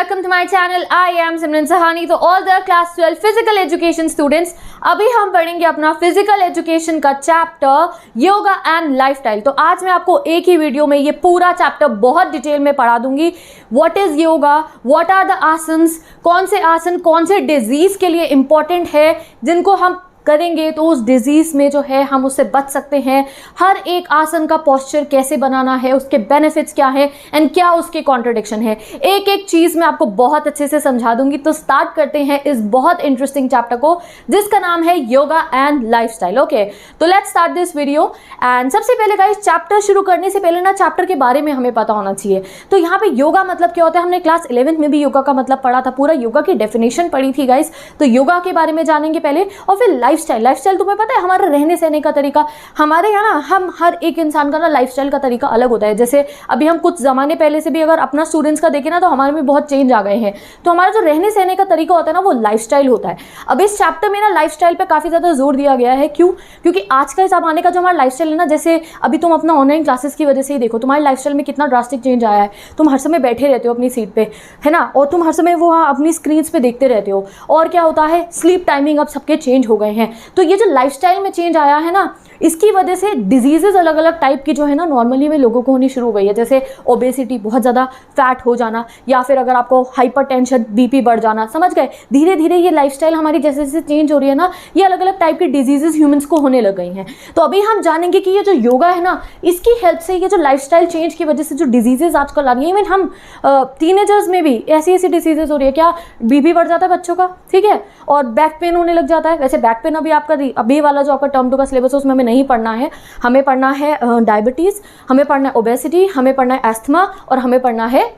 welcome to my channel. I am Simran Sahani. तो all the class 12 physical education students, अभी हम पढ़ेंगे अपना फिजिकल एजुकेशन का चैप्टर योगा एंड लाइफस्टाइल। तो आज मैं आपको एक ही वीडियो में ये पूरा चैप्टर बहुत डिटेल में पढ़ा दूंगी। What is yoga, what are the asanas, कौन से आसन कौन से डिजीज के लिए इंपॉर्टेंट है, जिनको हम करेंगे तो उस डिजीज़ में जो है हम उससे बच सकते हैं। हर एक आसन का पोस्चर कैसे बनाना है, उसके बेनिफिट्स क्या है एंड क्या उसके कॉन्ट्रडिक्शन है, एक एक चीज़ मैं आपको बहुत अच्छे से समझा दूंगी। तो स्टार्ट करते हैं इस बहुत इंटरेस्टिंग चैप्टर को जिसका नाम है योगा एंड लाइफस्टाइल। ओके, तो let's start this video. And सबसे पहले गाइस, चैप्टर शुरू करने से पहले ना चैप्टर के बारे में हमें पता होना चाहिए। तो यहाँ पे योगा मतलब क्या होता है, हमने क्लास 11th में भी योगा का मतलब पढ़ा था, पूरा योगा की डेफिनेशन पढ़ी थी गाइस। तो योगा के बारे में जानेंगे पहले, और फिर लाइफस्टाइल तुम्हें पता है हमारा रहने सहने का तरीका। हमारे यहाँ ना हम हर एक इंसान का ना लाइफस्टाइल का तरीका अलग होता है। जैसे अभी हम कुछ ज़माने पहले से भी अगर अपना स्टूडेंट्स का देखें ना तो हमारे में बहुत चेंज आ गए हैं। तो हमारा जो रहने सहने का तरीका होता है ना वो लाइफस्टाइल होता है। अब इस चैप्टर में ना लाइफस्टाइल पे काफ़ी ज़्यादा जोर दिया गया है। क्यों? क्योंकि आज के ज़माने का जो हमारा लाइफस्टाइल है ना, जैसे अभी तुम अपना ऑनलाइन क्लासेस की वजह से ही देखो, तुम्हारे लाइफस्टाइल में कितना ड्रास्टिक चेंज आया है। तुम हर समय बैठे रहते हो अपनी सीट पे, है ना, और तुम हर समय वो अपनी स्क्रीन पे देखते रहते हो। और क्या होता है, स्लीप टाइमिंग अब सबके चेंज हो गए हैं। तो ये जो लाइफस्टाइल में चेंज आया है ना, इसकी वजह से डिजीजेज अलग अलग टाइप की जो है ना नॉर्मली में लोगों को होनी शुरू हो गई है। जैसे ओबेसिटी, बहुत ज़्यादा फैट हो जाना, या फिर अगर आपको हाइपरटेंशन, बीपी बढ़ जाना, समझ गए। धीरे धीरे ये लाइफस्टाइल हमारी जैसे जैसे चेंज हो रही है ना, ये अलग अलग टाइप की डिजीजेज ह्यूमंस को होने लग गई हैं। तो अभी हम जानेंगे कि ये जो योगा है ना, इसकी हेल्प से ये जो लाइफस्टाइल चेंज की वजह से जो डिजीजेज आजकल आ रही है, इवन हम टीनेजर्स में भी ऐसी ऐसी डिजीजेज हो रही है। क्या? बीपी बढ़ जाता है बच्चों का, ठीक है, और बैक पेन होने लग जाता है। वैसे बैक पेन अभी आपका अभी वाला जो आपका टर्म 2 का सिलेबस है उसमें हमें नहीं पढ़ना है। हमें पढ़ना है डायबिटीज़, हमें पढ़ना है ओबेसिटी, हमें पढ़ना है एस्थमा, और हमें पढ़ना है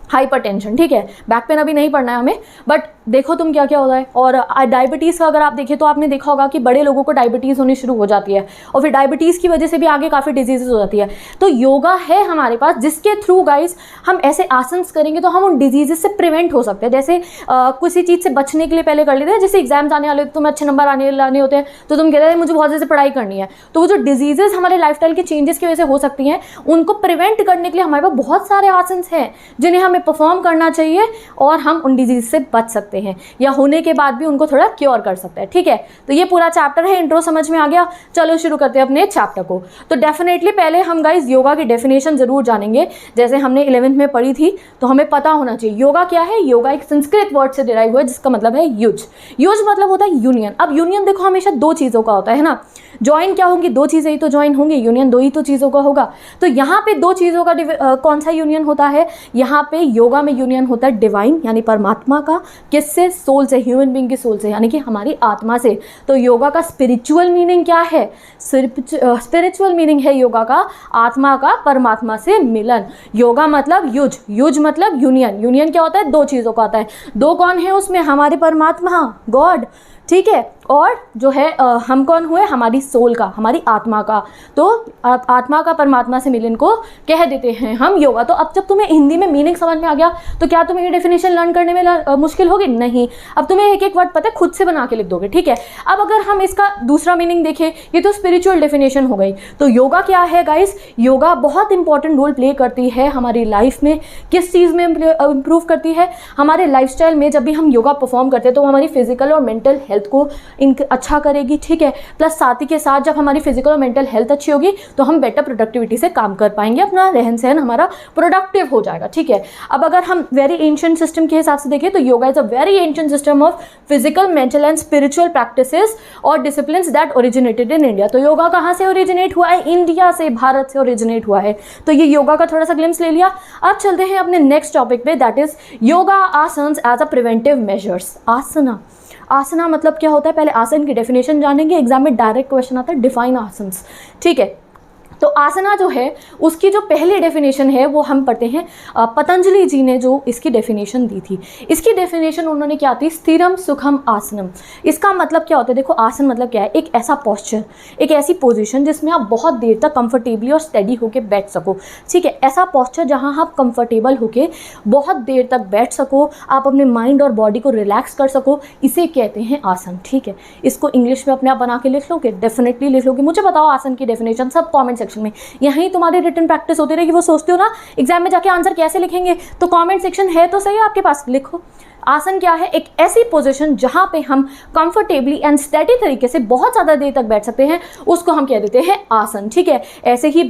हाइपरटेंशन, ठीक है। बैक पेन अभी नहीं पढ़ना है हमें, बट देखो तुम क्या क्या होता है। और डायबिटीज़ का अगर आप देखें तो आपने देखा होगा कि बड़े लोगों को डायबिटीज़ होनी शुरू हो जाती है, और फिर डायबिटीज़ की वजह से भी आगे काफ़ी डिजीजेज हो जाती है। तो योगा है हमारे पास जिसके थ्रू गाइस हम ऐसे आसन्स करेंगे तो हम उन डिजीजेज से प्रिवेंट हो सकते हैं। जैसे किसी चीज़ से बचने के लिए पहले कर लेते हैं, जैसे एग्जाम्स आने वाले, तुम्हें अच्छे नंबर लाने होते हैं, तो तुम कहते हैं मुझे बहुत जैसे पढ़ाई करनी है। तो वो जो डिजीजेज हमारे लाइफस्टाइल के चेंजेस की वजह से हो सकती हैं, उनको प्रिवेंट करने के लिए हमारे पास बहुत सारे आसन्स हैं जिन्हें हमें परफॉर्म करना चाहिए, और हम उन डिजीज से बच सकते हैं, या होने के बाद भी उनको थोड़ा क्योर कर सकते हैं, ठीक है। तो ये पूरा चैप्टर है, इंट्रो समझ में आ गया। चलो शुरू करते हैं अपने चैप्टर को। तो डेफिनेटली पहले हम गाइस योगा की डेफिनेशन जरूर जानेंगे। जैसे हमने 11th में पढ़ी थी, तो हमें पता होना चाहिए योगा क्या है। योगा एक संस्कृत वर्ड से डिराइव हुआ है जिसका मतलब है युज। युज मतलब होता है यूनियन। अब यूनियन देखो हमेशा दो चीज़ों का होता है ना। ज्वाइन क्या होंगी? दो चीज़ें ही तो ज्वाइन होंगी। यूनियन दो ही तो चीज़ों का होगा। तो यहाँ पे दो चीज़ों का कौन सा यूनियन होता है? यहाँ पे योगा में यूनियन होता है डिवाइन यानी परमात्मा का। किससे? सोल से, ह्यूमन बीइंग की सोल से, यानी कि हमारी आत्मा से। तो योगा का स्पिरिचुअल मीनिंग क्या है? स्पिरिचुअल मीनिंग है योगा का आत्मा का परमात्मा से मिलन। योगा मतलब युज, युज मतलब यूनियन। यूनियन क्या होता है? दो चीज़ों का होता है। दो कौन है उसमें? हमारे परमात्मा, गॉड, ठीक है, और जो है हम कौन हुए? हमारी सोल का, हमारी आत्मा का। तो आत्मा का परमात्मा से मिलन को कह देते हैं हम योगा। तो अब जब तुम्हें हिंदी में मीनिंग समझ में आ गया तो क्या तुम्हें ये डेफिनेशन लर्न करने में मुश्किल होगी? नहीं। अब तुम्हें एक एक वर्ड पता है, खुद से बना के लिख दोगे, ठीक है। अब अगर हम इसका दूसरा मीनिंग देखें, ये तो स्पिरिचुअल डेफिनेशन हो गई। तो योगा क्या है गाइस? योगा बहुत इंपॉर्टेंट रोल प्ले करती है हमारी लाइफ में। किस चीज़ में इंप्रूव करती है? हमारे लाइफस्टाइल में। जब भी हम योगा परफॉर्म करते हैं तो हमारी फिजिकल और मेंटल हेल्थ को अच्छा करेगी, ठीक है। प्लस साथ ही के साथ जब हमारी फिजिकल और मेंटल हेल्थ अच्छी होगी तो हम बेटर प्रोडक्टिविटी से काम कर पाएंगे, अपना रहन सहन हमारा प्रोडक्टिव हो जाएगा, ठीक है। अब अगर हम वेरी एंशिएंट सिस्टम के हिसाब से देखें तो yoga is a very ancient system of physical, mental and spiritual practices और disciplines that originated in India. तो योगा कहाँ से ओरिजिनेट हुआ है? इंडिया से, भारत से ओरिजिनेट हुआ है। तो ये योगा का थोड़ा सा ग्लिम्स ले लिया। अब चलते हैं अपने नेक्स्ट टॉपिक पे, that is yoga asanas as a preventive measures. Asana, asana मतलब क्या होता है? पहले आसन की डेफिनेशन जानेंगे। एग्जाम में डायरेक्ट क्वेश्चन आता है, डिफाइन आसन्स, ठीक है। तो आसना जो है उसकी जो पहली डेफिनेशन है वो हम पढ़ते हैं, पतंजलि जी ने जो इसकी डेफिनेशन दी थी। इसकी डेफिनेशन उन्होंने क्या थी? स्थिरम सुखम आसनम। इसका मतलब क्या होता है? देखो आसन मतलब क्या है? एक ऐसा पोस्चर, एक ऐसी पोजीशन जिसमें आप बहुत देर तक कंफर्टेबली और स्टेडी होकर बैठ सको, ठीक है। ऐसा पोस्चर जहां आप कंफर्टेबल होकर बहुत देर तक बैठ सको, आप अपने माइंड और बॉडी को रिलैक्स कर सको, इसे कहते हैं आसन, ठीक है। इसको इंग्लिश में अपने आप बना के लिख लोगे, डेफिनेटली लिख लोगे। मुझे बताओ आसन की डेफिनेशन, सब कॉमेंट सेक्शन में, यहीं तुम्हारी रिटन प्रैक्टिस होती रहेगी। वो सोचते हो ना एग्जाम में जाके आंसर कैसे लिखेंगे, तो कमेंट सेक्शन है तो सही आपके पास, लिखो। आसन क्या है? एक ऐसी पोजीशन जहां पे हम कंफर्टेबली एंड स्टेडी तरीके से बहुत ज़्यादा देर तक बैठ सकते हैं, उसको हम कह देते हैं आसन, ठीक है। ऐसे ही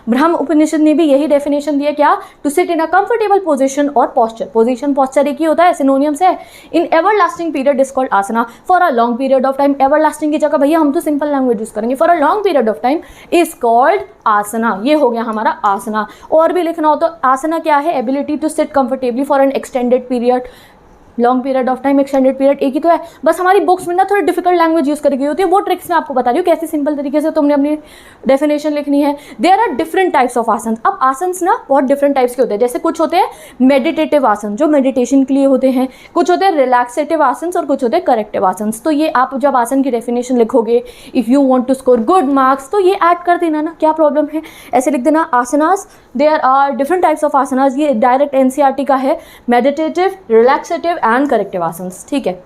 ब्रह्म उपनिषद ने भी यही डेफिनेशन दिया, क्या? To sit in a comfortable position और पोस्चर। पोजीशन पोस्चर एक ही होता है, सिनोनियम्स है। In everlasting period is called asana. For a long period of time, everlasting की जगह भैया हम तो सिंपल लैंग्वेज यूज करेंगे, for a long period of time is called asana. ये हो गया हमारा आसना। और भी लिखना हो तो आसना क्या है? Ability to sit comfortably for an extended period, long period of time, extended period, एक ही तो है। बस हमारी बुक्स में ना थोड़ी डिफिकल्ट लैंग्वेज यूज करी गई होती है, वो ट्रिक्स मैं आपको बता रही हूँ कैसे सिंपल तरीके से तुमने अपनी डेफिनेशन लिखनी है। There are different types of asan. अब आसन ना बहुत डिफरेंट टाइप्स के होते हैं, जैसे कुछ होते हैं मेडिटेटिव आसन जो मेडिटेशन के लिए होते हैं, कुछ होते हैं रिलैक्सेटिव आसन और कुछ होते हैं करेक्टिव आसन। तो ये आप जब आसन की डेफिनेशन लिखोगे, if you want to score good marks, तो ये ऐड कर देना ना, क्या प्रॉब्लम है? ऐसे लिख देना asanas, there are different types of asanas. ये डायरेक्ट एनसीईआरटी का है, मेडिटेटिव, रिलैक्सेटिव एंड करेक्टिव आसन, ठीक है।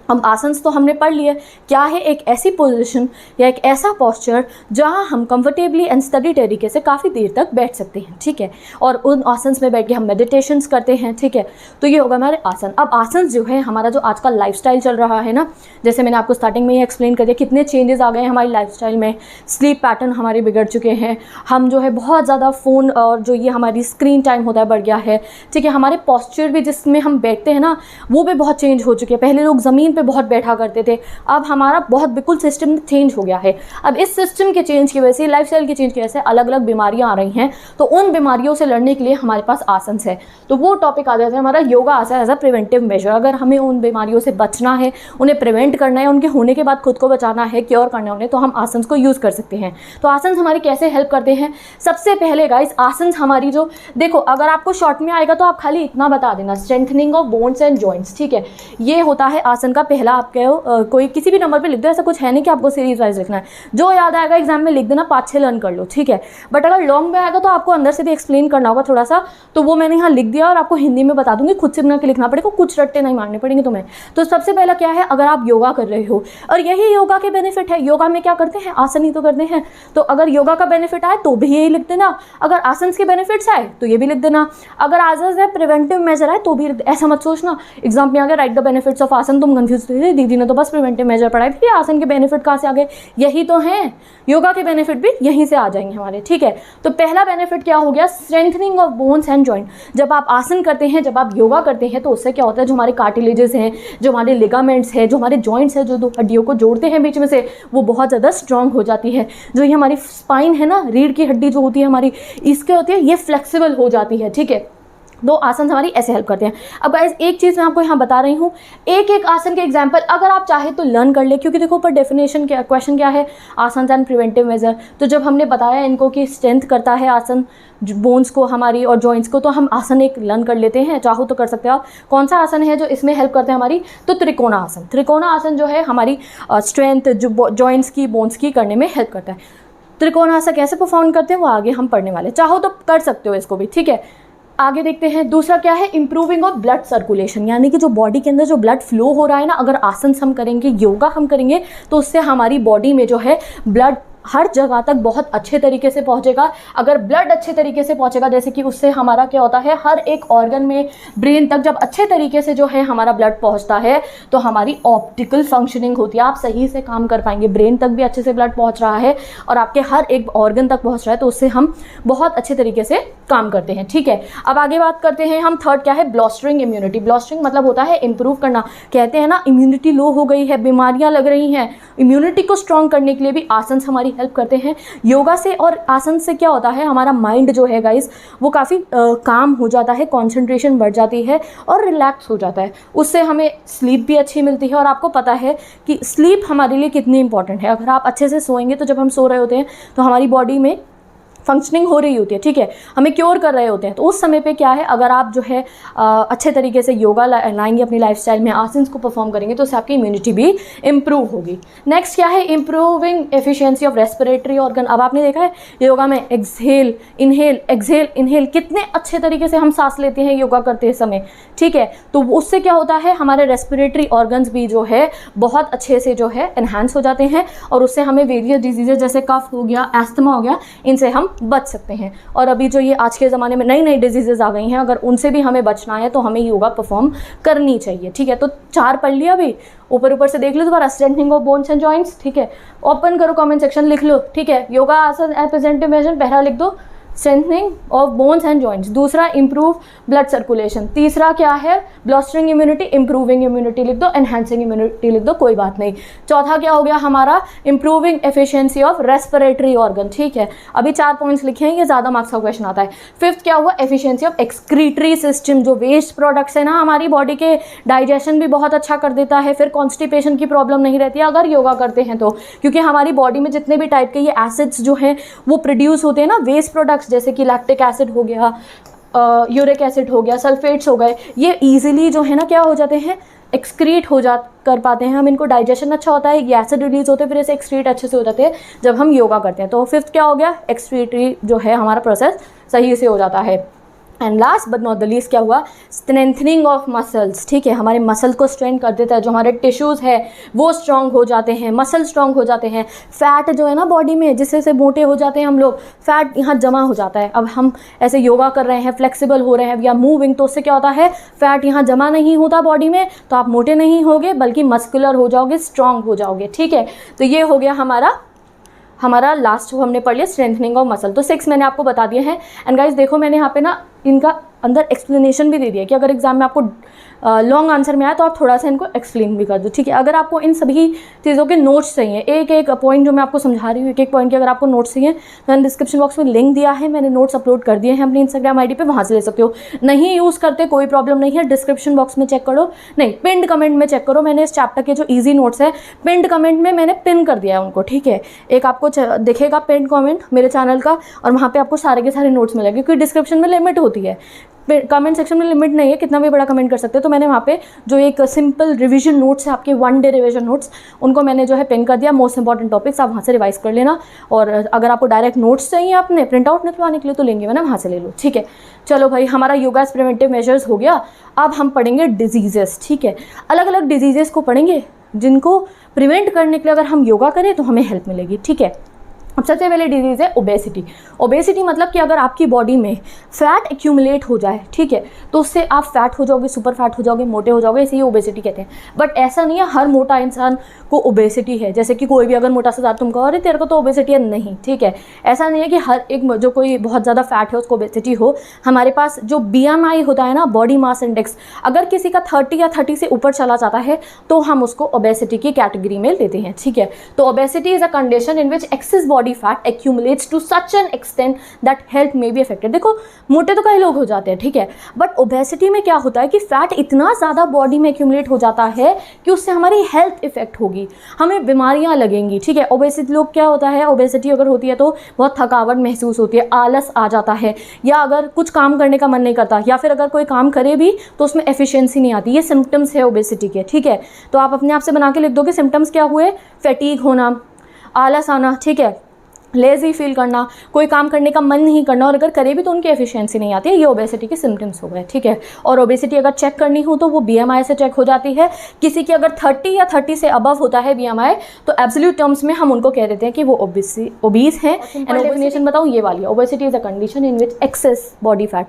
हम आसन्स तो हमने पढ़ लिए, क्या है? एक ऐसी पोजीशन या एक ऐसा पोस्चर जहां हम कंफर्टेबली एंड स्टडी तरीके से काफ़ी देर तक बैठ सकते हैं, ठीक है। और उन आसन्स में बैठ के हम मेडिटेशंस करते हैं, ठीक है। तो ये होगा हमारे आसन। अब आसन जो है हमारा, जो आजकल लाइफस्टाइल चल रहा है ना, जैसे मैंने आपको स्टार्टिंग में ही एक्सप्लेन कर दिया कितने चेंजेस आ गए हैं हमारी लाइफस्टाइल में। स्लीप पैटर्न हमारे बिगड़ चुके हैं, हम जो है बहुत ज़्यादा फ़ोन और जो ये हमारी स्क्रीन टाइम होता है बढ़ गया है, ठीक है। हमारे पॉस्चर भी जिसमें हम बैठते हैं ना, वो भी बहुत चेंज हो चुके हैं। पहले लोग ज़मीन बहुत बैठा करते थे, अब हमारा बहुत बिल्कुल सिस्टम चेंज हो गया है। अब इस सिस्टम के चेंज की वजह से, लाइफस्टाइल के चेंज की वजह से अलग अलग बीमारियां आ रही हैं। तो उन बीमारियों से लड़ने के लिए हमारे पास आसन है। तो वो टॉपिक आ जाता है हमारा योगा आसन एज अ प्रिवेंटिव मेजर। अगर हमें उन बीमारियों से बचना है, उन्हें प्रिवेंट करना है, उनके होने के बाद खुद को बचाना है, क्योर करना है उन्हें, तो हम आसन को यूज़ कर सकते हैं। तो आसन हमारी कैसे हेल्प करते हैं? सबसे पहले गाइस, आसन हमारी जो, देखो अगर आपको शॉर्ट में आएगा तो आप खाली इतना बता देना, strengthening of bones and joints, ठीक है। ये होता है आसन का पहला। आप कहो कोई किसी भी नंबर पे लिख दो, ऐसा कुछ है नहीं कि आपको सीरीज वाइज लिखना है, जो याद आएगा एग्जाम में लिख देना, 5-6 लर्न कर लो, ठीक है। बट अगर लॉन्ग में आएगा तो आपको अंदर से भी एक्सप्लेन करना होगा थोड़ा सा, तो वो मैंने यहाँ लिख दिया और आपको हिंदी में बता दूंगी, खुद से बना के लिखना पड़ेगा, कुछ रट्टे नहीं मारने पड़ेंगे तुम्हें। तो सबसे पहला क्या है, अगर आप योगा कर रहे हो, और यही योगा के बेनिफिट है, योगा में क्या करते हैं? आसन ही तो करते हैं। तो अगर योगा का बेनिफिट आए तो भी यही लिख देना, अगर आसन के बेनिफिट्स आए तो ये भी लिख देना, अगर आसन है प्रिवेंटिव मेजर आए तो भी। ऐसा मत सोचना एग्जाम में आ गया राइट द बेनिफिट्स ऑफ आसन, तुम कंफ्यूज थे, दीदी ने तो बस प्रिवेंटिव मेजर पढ़ाई थी, आसन के बेनिफिट कहाँ से आ गए? यही तो हैं, योगा के बेनिफिट भी यहीं से आ जाएंगे हमारे, ठीक है। तो पहला बेनिफिट क्या हो गया? Strengthening of bones and joint. जब आप आसन करते हैं, जब आप योगा करते हैं, तो उससे क्या होता है, जो हमारे कार्टिलेजेस हैं, जो हमारे लिगामेंट्स हैं, जो हमारे जॉइंट्स हैं, जो दो हड्डियों को जोड़ते हैं बीच में से, वो बहुत ज़्यादा स्ट्रांग हो जाती है। जो ये हमारी स्पाइन है ना, रीढ़ की हड्डी जो होती है हमारी, इसके होती है, ये फ्लेक्सिबल हो जाती है, ठीक है। दो आसन हमारी ऐसे हेल्प करते हैं। अब गाइस एक चीज़ मैं आपको यहाँ बता रही हूँ, एक एक आसन के एग्जाम्पल अगर आप चाहे तो लर्न कर ले, क्योंकि देखो ऊपर डेफिनेशन क्या, क्वेश्चन क्या है, आसन एंड प्रिवेंटिव मेजर। तो जब हमने बताया इनको कि स्ट्रेंथ करता है आसन बोन्स को हमारी और जॉइंट्स को, तो हम आसन एक लर्न कर लेते हैं, चाहो तो कर सकते हो आप। कौन सा आसन है जो इसमें हेल्प करते हैं हमारी? तो त्रिकोणा आसन। त्रिकोणा आसन जो है हमारी स्ट्रेंथ जो जॉइंट्स की, बोन्स की करने में हेल्प करता है। त्रिकोणा आसन कैसे परफॉर्म करते हैं वो आगे हम पढ़ने वाले, चाहो तो कर सकते हो इसको भी, ठीक है। आगे देखते हैं, दूसरा क्या है? इंप्रूविंग ऑफ ब्लड सर्कुलेशन, यानी कि जो बॉडी के अंदर जो ब्लड फ्लो हो रहा है ना, अगर आसन हम करेंगे, योगा हम करेंगे, तो उससे हमारी बॉडी में जो है ब्लड हर जगह तक बहुत अच्छे तरीके से पहुंचेगा। अगर ब्लड अच्छे तरीके से पहुंचेगा, जैसे कि उससे हमारा क्या होता है, हर एक ऑर्गन में, ब्रेन तक जब अच्छे तरीके से जो है हमारा ब्लड पहुंचता है, तो हमारी ऑप्टिकल फंक्शनिंग होती है, आप सही से काम कर पाएंगे। ब्रेन तक भी अच्छे से ब्लड पहुंच रहा है और आपके हर एक ऑर्गन तक पहुंच रहा है, तो उससे हम बहुत अच्छे तरीके से काम करते हैं, ठीक है। अब आगे बात करते हैं हम, थर्ड क्या है? ब्लॉस्टरिंग इम्यूनिटी। ब्लॉस्टरिंग मतलब होता है इंप्रूव करना। कहते हैं ना इम्यूनिटी लो हो गई है, बीमारियां लग रही हैं, इम्यूनिटी को स्ट्रॉन्ग करने के लिए भी आसन हमारी हेल्प करते हैं। योगा से और आसन से क्या होता है, हमारा माइंड जो है गाइस वो काफ़ी काम हो जाता है, कंसंट्रेशन बढ़ जाती है और रिलैक्स हो जाता है। उससे हमें स्लीप भी अच्छी मिलती है। और आपको पता है कि स्लीप हमारे लिए कितनी इंपॉर्टेंट है। अगर आप अच्छे से सोएंगे, तो जब हम सो रहे होते हैं तो हमारी बॉडी में फंक्शनिंग हो रही होती है, ठीक है, हमें क्योर कर रहे होते हैं, तो उस समय पे क्या है, अगर आप जो है अच्छे तरीके से योगा लाएंगे अपनी लाइफस्टाइल में, आसन्स को परफॉर्म करेंगे, तो उससे आपकी इम्यूनिटी भी इम्प्रूव होगी। नेक्स्ट क्या है, improving efficiency of respiratory organ. अब आपने देखा है योगा में एक्सहेल इनहेल एक्सहेल इनहेल कितने अच्छे तरीके से हम सांस लेते हैं योगा करते समय, ठीक है, तो उससे क्या होता है, हमारे रेस्पिरेटरी ऑर्गन्स भी जो है बहुत अच्छे से जो है एनहांस हो जाते हैं, और उससे हमें वेरियस डिजीजेज जैसे कफ हो गया, एस्थमा हो गया, इनसे हम बच सकते हैं। और अभी जो ये आज के ज़माने में नई नई डिजीजेज आ गई हैं, अगर उनसे भी हमें बचना है तो हमें योगा परफॉर्म करनी चाहिए, ठीक है। तो 4 पढ़ लिया, अभी ऊपर से देख लो दोबारा, strengthening of bones and joints, ठीक है, ओपन करो कमेंट सेक्शन, लिख लो, ठीक है, योगा आसन एज प्रेजेंटेड मेजर, पहला लिख दो strengthening of bones and joints, दूसरा इंप्रूव ब्लड सर्कुलेशन, तीसरा क्या है, ब्लॉस्टरिंग इम्यूनिटी, इंप्रूविंग इम्यूनिटी लिख दो, एनहांसिंग इम्यूनिटी लिख दो, कोई बात नहीं। चौथा क्या हो गया हमारा, improving efficiency of respiratory organ, ठीक है, अभी 4 पॉइंट्स लिखे हैं, ये ज़्यादा मार्क्स का क्वेश्चन आता है। फिफ्थ क्या हुआ, एफिशिएंसी ऑफ एक्सक्रीटरी सिस्टम, जो वेस्ट प्रोडक्ट्स है ना हमारी बॉडी के, डाइजेशन भी बहुत अच्छा कर देता है, फिर कॉन्स्टिपेशन की प्रॉब्लम नहीं रहती है अगर योगा करते हैं तो, क्योंकि हमारी बॉडी में जितने भी टाइप के ये एसिड्स जो हैं वो प्रोड्यूस होते हैं ना, वेस्ट प्रोडक्ट्स जैसे कि लैक्टिक एसिड हो गया, यूरिक एसिड हो गया, सल्फेट्स हो गए, ये ईजिली जो है ना क्या हो जाते हैं, एक्सक्रीट हो जा कर पाते हैं हम, इनको डाइजेशन अच्छा होता है, ये एसिड रिलीज होते हैं, फिर ऐसे एक्सक्रीट अच्छे से हो जाते हैं जब हम योगा करते हैं। तो फिफ्थ क्या हो गया, एक्सक्रीटरी जो है हमारा प्रोसेस सही से हो जाता है। And last but not the least क्या हुआ, स्ट्रेंथनिंग ऑफ मसल्स, ठीक है, हमारे मसल को स्ट्रेंथ कर देता है, जो हमारे टिश्यूज़ है वो स्ट्रांग हो जाते हैं, मसल स्ट्रांग हो जाते हैं, फैट जो है ना बॉडी में जिससे से मोटे हो जाते हैं हम लोग, फैट यहाँ जमा हो जाता है। अब हम ऐसे योगा कर रहे हैं, फ्लेक्सिबल हो रहे हैं या मूविंग, तो उससे क्या होता है, फैट यहाँ जमा नहीं होता बॉडी में, तो आप मोटे नहीं होगे बल्कि मस्कुलर हो जाओगे, स्ट्रांग हो जाओगे, ठीक है। तो ये हो गया हमारा लास्ट हमने पढ़ लिया स्ट्रेंथनिंग ऑफ मसल। तो 6 मैंने आपको बता दिए हैं। एंड गाइस देखो मैंने यहाँ पे ना इनका अंदर एक्सप्लेनेशन भी दे दिया कि अगर एग्जाम में आपको लॉन्ग आंसर में आया तो आप थोड़ा सा इनको एक्सप्लेन भी कर दो, ठीक है। अगर आपको इन सभी चीज़ों के नोट्स चाहिए, एक एक पॉइंट जो मैं आपको समझा रही हूँ, एक एक पॉइंट के अगर आपको नोट्स चाहिए तो मैंने डिस्क्रिप्शन बॉक्स में लिंक दिया है, मैंने नोट्स अपलोड कर दिए हैं अपनी इंस्टाग्राम आईडी पे, वहाँ से ले सकते हो। नहीं यूज़ करते कोई प्रॉब्लम नहीं है, डिस्क्रिप्शन बॉक्स में चेक करो, नहीं पिंड कमेंट में चेक करो, मैंने इस चैप्टर के जो ईजी नोट्स है पिंड कमेंट में मैंने पिन कर दिया है उनको, ठीक है। एक आपको दिखेगा पिंड कमेंट मेरे चैनल का, और वहाँ पर आपको सारे के सारे नोट्स मिलेंगे, क्योंकि डिस्क्रिप्शन में लिमिट होती है, कमेंट सेक्शन में लिमिट नहीं है, कितना भी बड़ा कमेंट कर सकते हो। तो मैंने वहाँ पे जो एक सिंपल रिवीजन नोट्स है आपके 1 डे रिवीजन नोट्स, उनको मैंने जो है पिन कर दिया, मोस्ट इंपॉर्टेंट टॉपिक्स, आप वहाँ से रिवाइज कर लेना। और अगर आपको डायरेक्ट नोट्स चाहिए अपने प्रिंट आउट निकलवाने के लिए तो लेंगे मैंने, वहाँ से ले लो, ठीक है। चलो भाई हमारा योगा प्रिवेंटिव मेजर्स हो गया। अब हम पढ़ेंगे डिजीजेस, ठीक है, अलग अलग डिजीजेस को पढ़ेंगे जिनको प्रिवेंट करने के लिए अगर हम योगा करें तो हमें हेल्प मिलेगी, ठीक है। अब सबसे पहले डिजीज़ है ओबेसिटी। ओबेसिटी मतलब कि अगर आपकी बॉडी में फैट एक्यूमुलेट हो जाए, ठीक है, तो उससे आप फैट हो जाओगे, सुपर फैट हो जाओगे, मोटे हो जाओगे, इसे ही ओबेसिटी कहते हैं। बट ऐसा नहीं है हर मोटा इंसान को ओबेसिटी है, जैसे कि कोई भी अगर मोटा सा तुम कहो अरे तेरे को तो ओबेसिटी है, नहीं, ठीक है। ऐसा नहीं है कि हर एक जो कोई बहुत ज़्यादा फैट है उसको ओबेसिटी हो। हमारे पास जो BMI होता है ना, बॉडी मास इंडेक्स, अगर किसी का 30 या 30 से ऊपर चला जाता है तो हम उसको ओबेसिटी की कैटेगरी में लेते हैं, ठीक है। तो obesity is a condition in which excess body fat accumulates to such an extent that health may be affected। देखो मोटे तो कई लोग हो जाते हैं, ठीक है, बट ओबेसिटी में क्या होता है कि फैट इतना ज़्यादा बॉडी में एक्यूमुलेट हो जाता है कि उससे हमारी हेल्थ इफेक्ट होगी, हमें बीमारियां लगेंगी, ठीक है। ओबेसिटी लोग क्या होता है, ओबेसिटी अगर होती है तो बहुत थकावट महसूस होती है, आलस आ जाता है, या अगर कुछ काम करने का मन नहीं करता, या फिर अगर कोई काम करे भी तो उसमें एफिशिएंसी नहीं आती। ये सिम्टम्स है ओबेसिटी के, ठीक है। तो आप अपने आप से बना के लिख दोगे सिम्टम्स क्या हुए, फैटीग होना, आलस आना, ठीक है, लेजी फील करना, कोई काम करने का मन नहीं करना, और अगर करे भी तो उनकी एफिशिएंसी नहीं आती है, ये ओबेसिटी के सिम्टम्स हो गए, ठीक है। और ओबेसिटी अगर चेक करनी हो तो वो BMI से चेक हो जाती है। किसी की अगर 30 या 30 से अबव होता है BMI तो एब्सोल्यूट टर्म्स में हम उनको कह देते हैं कि वो ओबीस है। एंड डेफिनेशन बताऊँ ये वाली, obesity is a condition in which excess body fat,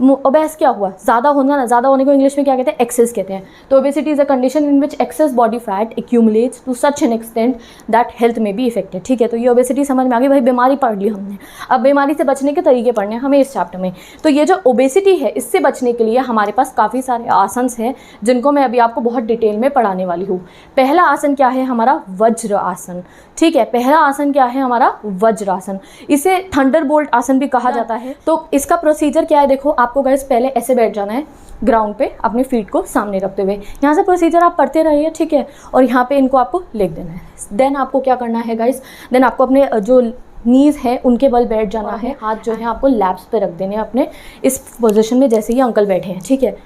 obese क्या हुआ, ज़्यादा होना ना, ज़्यादा होने को इंग्लिश में क्या कहते हैं, एक्सेस कहते हैं। तो obesity is a condition in which excess body fat accumulates to such an extent that health may be affected, ठीक है। तो ये ओबेसिटी समझ में आ गई भाई, बीमारी पढ़ ली हमने, अब बीमारी से बचने के तरीके पढ़ने हैं हमें इस चैप्टर में। तो ये जो ओबेसिटी है इससे बचने के लिए हमारे पास काफ़ी सारे आसन हैं जिनको मैं अभी आपको बहुत डिटेल में पढ़ाने वाली हूँ। पहला आसन क्या है हमारा, वज्र आसन, ठीक है। पहला आसन क्या है हमारा, वज्र आसन, इसे थंडरबोल्ट आसन भी कहा जाता है। तो इसका प्रोसीजर क्या है, देखो आपको गाइस पहले ऐसे बैठ जाना है ग्राउंड पे अपने फीट को सामने रखते हुए, यहाँ से प्रोसीजर आप पढ़ते रहिए, ठीक है। और यहाँ पे इनको आपको लिख देना है। देन आपको क्या करना है गाइस, देन आपको अपने जो नीज़ है उनके बल बैठ जाना है, हाथ जो है आपको लैप्स पे रख देने हैं अपने इस पोजीशन में जैसे ये अंकल बैठे हैं, ठीक है,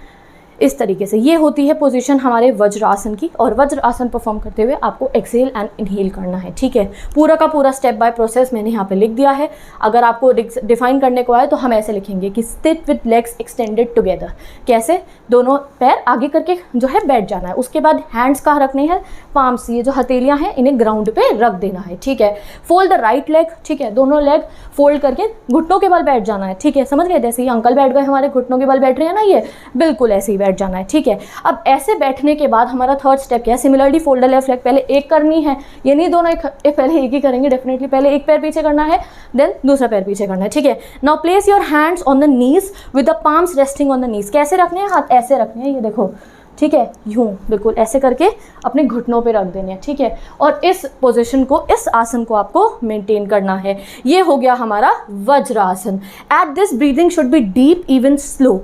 इस तरीके से। ये होती है पोजीशन हमारे वज्रासन की, और वज्रासन परफॉर्म करते हुए आपको एक्सेल एंड इनहेल करना है, ठीक है। पूरा का पूरा स्टेप बाय प्रोसेस मैंने यहाँ पे लिख दिया है। अगर आपको डिफाइन करने को आए तो हम ऐसे लिखेंगे कि sit with legs extended together. कैसे? दोनों पैर आगे करके जो है बैठ जाना है। उसके बाद हैंड्स कहाँ रखने हैं? पाम्स, ये जो हथेलियाँ हैं इन्हें ग्राउंड पे रख देना है, ठीक है। फोल्ड द राइट लेग, ठीक है, दोनों लेग फोल्ड करके घुटनों के बल बैठ जाना है, ठीक है। समझ गए? जैसे ये अंकल बैठ गए हमारे घुटनों के बल बैठ रहे हैं ना, ये बिल्कुल ऐसे ही बैठ जाना है, ठीक है। अब ऐसे बैठने के बाद हमारा थर्ड स्टेप क्या है? Similarly fold the left leg, पहले एक करनी है, ये नहीं दोनों पहले एक ही करेंगे डेफिनेटली। पहले एक पैर पीछे करना है, देन दूसरा पैर पीछे करना है, ठीक है। Now place your hands on the knees with the palms resting on the knees. कैसे रखने हैं? हाथ ऐसे रखने हैं, ये देखो, ठीक है, यूं बिल्कुल ऐसे करके अपने घुटनों पे रख देने हैं, ठीक है। और इस पोजीशन को, इस आसन को आपको मेंटेन करना है। ये हो गया हमारा Vajrasana. At this breathing should be deep even slow.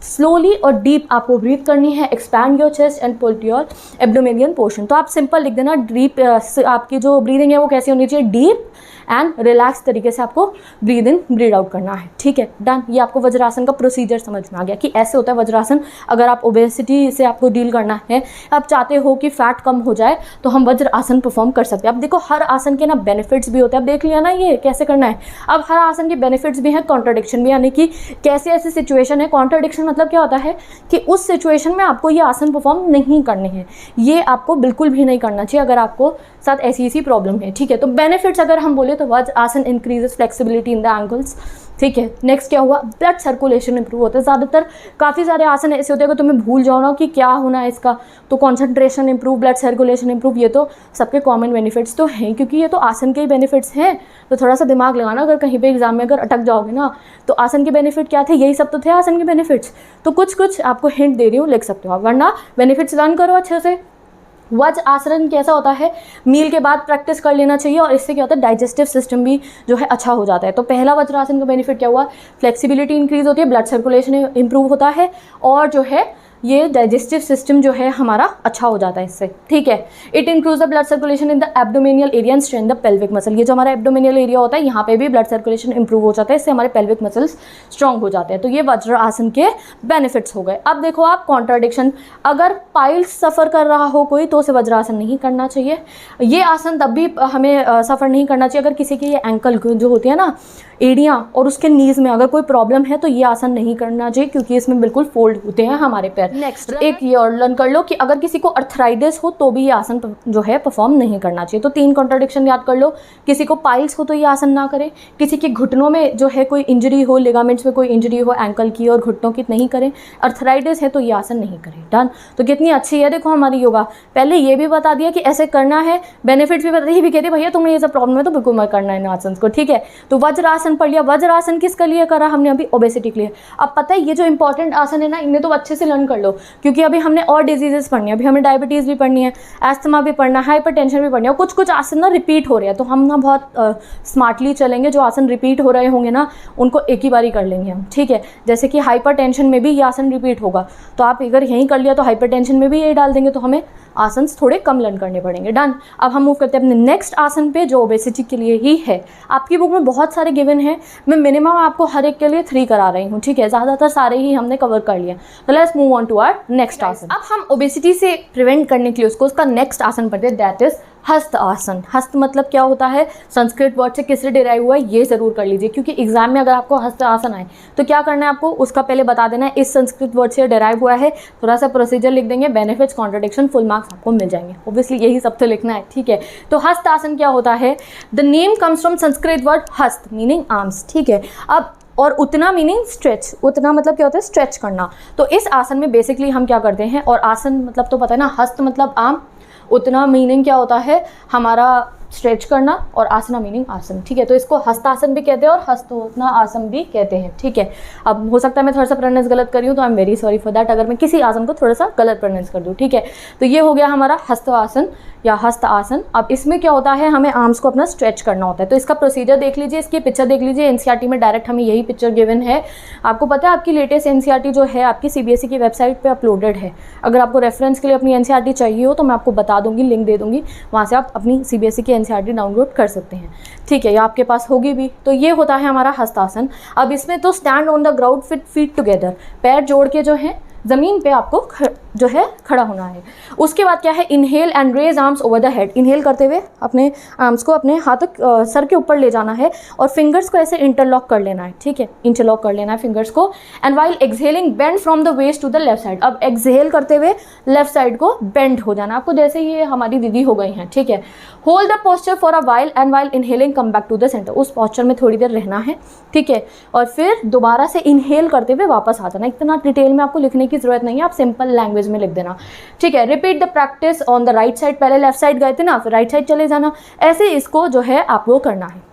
Slowly और डीप आपको ब्रीथ करनी है। Expand your chest and pull to your abdominal portion. तो आप सिंपल लिख देना, डीप आपकी जो ब्रीदिंग है वो कैसी होनी चाहिए? डीप एंड रिलैक्स तरीके से आपको ब्रीद इन ब्रीद आउट करना है, ठीक है, डन। ये आपको वज्रासन का प्रोसीजर समझ में आ गया कि ऐसे होता है वज्रासन। अगर आप ओबेसिटी से आपको डील करना है, आप चाहते हो कि फैट कम हो जाए, तो हम वज्रासन परफॉर्म कर सकते हैं। अब देखो हर आसन के ना बेनिफिट्स भी होते हैं। अब देख लिया ना ये कैसे करना है। अब हर आसन के बेनिफिट्स भी हैं, कॉन्ट्राडिक्शन भी, यानी कि कैसे ऐसी सिचुएशन है। कॉन्ट्राडिक्शन मतलब क्या होता है कि उस सिचुएशन में आपको ये आसन परफॉर्म नहीं करने हैं, ये आपको बिल्कुल भी नहीं करना चाहिए अगर आपको साथ ऐसी प्रॉब्लम है, ठीक है। तो बेनिफिट्स अगर हम बोले तो vajrasana increases flexibility in the ankles, ठीक है। नेक्स्ट क्या हुआ? ब्लड सर्कुलेशन इंप्रूव होता है। ज़्यादातर काफ़ी सारे आसन ऐसे होते हैं कि तुम्हें भूल जाओ ना कि क्या होना है इसका, तो concentration improve, blood circulation improve, ये तो सबके कॉमन बेनिफिट्स तो हैं, क्योंकि ये तो आसन के ही बेनिफिट्स हैं। तो थोड़ा सा दिमाग लगाना, अगर कहीं पे एग्जाम में अगर अटक जाओगे ना, तो आसन के बेनिफिट क्या थे? यही सब तो थे आसन के बेनिफिट्स। तो कुछ कुछ आपको हिंट दे रही हूँ, लिख सकते हो आप, वरना बेनिफिट्स लर्न करो अच्छे से। वज्रासन कैसा होता है? मील के बाद प्रैक्टिस कर लेना चाहिए, और इससे क्या होता है? डाइजेस्टिव सिस्टम भी जो है अच्छा हो जाता है। तो पहला वज्रासन का बेनिफिट क्या हुआ? फ्लेक्सिबिलिटी इंक्रीज होती है, ब्लड सर्कुलेशन इंप्रूव होता है, और जो है ये डाइजेस्टिव सिस्टम जो है हमारा अच्छा हो जाता है इससे, ठीक है। It increase the blood circulation in the abdominal area and strength the pelvic muscle. ये जो हमारा एब्डोमिनियल एरिया होता है, यहाँ पे भी ब्लड सर्कुलेशन इंप्रूव हो जाता है, इससे हमारे पेल्विक मसल्स स्ट्रॉन्ग हो जाते हैं। तो ये वज्रासन के बेनिफिट्स हो गए। अब देखो आप कॉन्ट्राडिक्शन, अगर पाइल्स सफ़र कर रहा हो कोई, तो उसे वज्रासन नहीं करना चाहिए। ये आसन तब भी हमें सफ़र नहीं करना चाहिए अगर किसी की ये एंकल जो होती है ना, एड़ियाँ, और उसके नीज़ में अगर कोई प्रॉब्लम है, तो ये आसन नहीं करना चाहिए, क्योंकि इसमें बिल्कुल फोल्ड होते हैं हमारे पैर। नेक्स्ट एक ये और लर्न कर लो कि अगर किसी को अर्थराइटिस हो तो भी ये आसन जो है परफॉर्म नहीं करना चाहिए। तो 3 कॉन्ट्राडिक्शन याद कर लो। किसी को पाइल्स हो तो ये आसन ना करे, किसी के घुटनों में जो है कोई इंजरी हो, लिगामेंट्स में कोई इंजरी हो एंकल की और घुटनों की, नहीं करें। अर्थराइटिस है तो ये आसन नहीं करें, डन। तो कितनी अच्छी है देखो हमारी योगा। पहले ये भी बता दिया कि ऐसे करना है, बेनिफिट्स भी बता दिए, भी कहते भैया तुम्हें ये सब प्रॉब्लम है तो बिल्कुल मत करना है इन आसन को, ठीक है। तो वज्रासन पढ़ लिया। वज्रासन किसके लिए करा हमने? अभी ओबेसिटी के लिए। अब पता है ये जो इंपॉर्टेंट आसन है ना, इन्हें तो अच्छे से लर्न कर लो, क्योंकि अभी हमने और डिजीजेस पढ़नी है। अभी हमें डायबिटीज़ भी पढ़नी है, एस्थमा भी पढ़ना है, हाइपरटेंशन भी पढ़नी है। कुछ कुछ आसन ना रिपीट हो रहे हैं, तो हम ना बहुत स्मार्टली चलेंगे। जो आसन रिपीट हो रहे होंगे ना, उनको एक ही बारी कर लेंगे हम, ठीक है। जैसे कि हाइपरटेंशन में भी ये आसन रिपीट होगा, तो आप अगर यहीं कर लिया तो हाइपरटेंशन में भी यही डाल देंगे, तो हमें आसन थोड़े कम लर्न करने पड़ेंगे, डन। अब हम मूव करते हैं अपने नेक्स्ट आसन पे, जो ओबेसिटी के लिए ही है। आपकी बुक में बहुत सारे गिवन हैं, मैं मिनिमम आपको हर एक के लिए 3 करा रही हूँ, ठीक है। ज़्यादातर सारे ही हमने कवर कर लिया। तो let's move on to our next asan. अब हम ओबेसिटी से प्रिवेंट करने के लिए उसका नेक्स्ट आसन पढ़ते हैं, दैट इज हस्त आसन। हस्त मतलब क्या होता है? संस्कृत वर्ड से किससे डिराइव हुआ है, ये ज़रूर कर लीजिए, क्योंकि एग्जाम में अगर आपको हस्त आसन आए तो क्या करना है आपको, उसका पहले बता देना है इस संस्कृत वर्ड से डिराइव हुआ है। थोड़ा सा प्रोसीजर लिख देंगे, बेनिफिट्स, कॉन्ट्राडिक्शन, फुल मार्क्स आपको मिल जाएंगे। ऑब्वियसली यही सब तो लिखना है, ठीक है। तो हस्त आसन क्या होता है? The name comes from Sanskrit word हस्त मीनिंग आर्म्स, ठीक है। अब और उतना मीनिंग स्ट्रेच, उतना मतलब क्या होता है? स्ट्रेच करना। तो इस आसन में बेसिकली हम क्या करते हैं, और आसन मतलब तो पता है ना, हस्त मतलब आर्म, उतना मीनिंग क्या होता है हमारा? स्ट्रेच करना, और आसना मीनिंग आसन, ठीक है। तो इसको हस्तासन भी कहते हैं और हस्तोत्ना आसन भी कहते हैं, ठीक है। अब हो सकता है मैं थोड़ा सा प्रोनाउंस गलत करी हूँ, तो I am very sorry for that, अगर मैं किसी आसन को थोड़ा सा गलत प्रोनाउंस कर दूँ, ठीक है। तो ये हो गया हमारा हस्त आसन या हस्त आसन। अब इसमें क्या होता है, हमें आर्म्स को अपना स्ट्रेच करना होता है। तो इसका प्रोसीजर देख लीजिए, इसकी पिक्चर देख लीजिए। एनसीईआरटी में डायरेक्ट हमें यही पिक्चर गिवन है। आपको पता है आपकी लेटेस्ट एनसीईआरटी जो है आपकी सीबीएसई की वेबसाइट पे अपलोडेड है। अगर आपको रेफरेंस के लिए अपनी एनसीईआरटी चाहिए हो तो मैं आपको बता दूंगी, लिंक दे दूंगी, वहाँ से आप अपनी सीबीएसई की एनसीईआरटी डाउनलोड कर सकते हैं, ठीक है, या आपके पास होगी भी। तो ये होता है हमारा हस्तासन। अब इसमें तो stand on the ground with feet together, पैर जोड़ के जो है ज़मीन पे आपको जो है खड़ा होना है। उसके बाद क्या है, inhale and raise arms over the head, inhale करते हुए अपने आर्म्स को अपने हाथों सर के ऊपर ले जाना है और फिंगर्स को ऐसे इंटरलॉक कर लेना है, ठीक है, इंटरलॉक कर लेना है फिंगर्स को। And while exhaling bend from the waist to the left side, अब एक्सहेल करते हुए लेफ्ट साइड को बेंड हो जाना आपको, जैसे ये हमारी दीदी हो गई हैं, ठीक है। Hold the posture for a while and while inhaling come back to the center, उस पोस्चर में थोड़ी देर रहना है, ठीक है, और फिर दोबारा से इनहेल करते हुए वापस आ जाना। इतना डिटेल में आपको लिखने की जरूरत नहीं है, आप सिंपल लैंग्वेज में लिख देना, ठीक है। Repeat the practice on the right side, पहले लेफ्ट साइड गए थे ना, फिर राइट साइड चले जाना, ऐसे इसको जो है आपको करना है।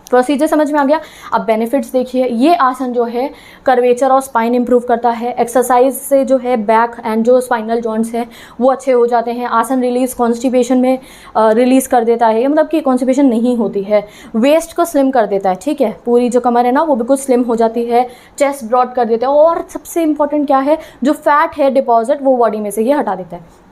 प्रोसीजर समझ में आ गया। अब बेनिफिट्स देखिए, ये आसन जो है कर्वेचर और स्पाइन इंप्रूव करता है, एक्सरसाइज से जो है बैक एंड जो स्पाइनल जॉइंट्स हैं वो अच्छे हो जाते हैं। आसन रिलीज कॉन्स्टिपेशन में रिलीज कर देता है, मतलब कि कॉन्स्टिपेशन नहीं होती है। वेस्ट को स्लिम कर देता है, ठीक है, पूरी जो कमर है ना वो बिल्कुल स्लिम हो जाती है। चेस्ट ब्रॉड कर देता है, और सबसे इंपॉर्टेंट क्या है, जो फैट है डिपॉजिट वो बॉडी में से ये हटा देता है।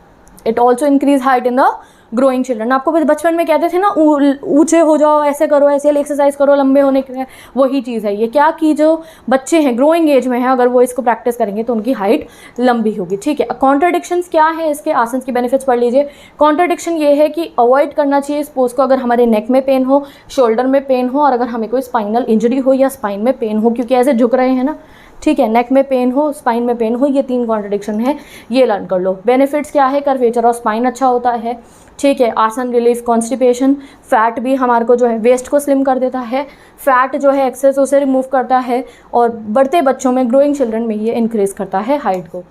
It also increase height in the growing children, आपको बचपन में कहते थे ना ऊंचे हो जाओ, ऐसे करो, ऐसे एक्सरसाइज करो लंबे होने के लिए, वही चीज़ है ये। क्या कि जो बच्चे हैं ग्रोइंग एज में हैं, अगर वो इसको प्रैक्टिस करेंगे तो उनकी हाइट लंबी होगी, ठीक है। कॉन्ट्राडिक्शंस क्या है इसके, आसन के बेनिफिट्स पढ़ लीजिए। कॉन्ट्राडिक्शन ये है कि अवॉइड करना चाहिए इस पोज को अगर हमारे नेक में पेन हो, शोल्डर में पेन हो, और अगर हमें कोई स्पाइनल इंजरी हो या स्पाइन में पेन हो, क्योंकि ऐसे झुक रहे हैं ना, ठीक है, नेक में पेन हो, स्पाइन में पेन हो, ये 3 कॉन्ट्रडिक्शन है, ये लर्न कर लो। बेनिफिट्स क्या है, कर्वेचर और स्पाइन अच्छा होता है, ठीक है। आसन रिलीफ कॉन्स्टिपेशन, फैट भी हमारे को जो है वेस्ट को स्लिम कर देता है, फैट जो है एक्सेस उसे रिमूव करता है, और बढ़ते बच्चों में ग्रोइंग चिल्ड्रन में ये इंक्रीज करता है हाइट को।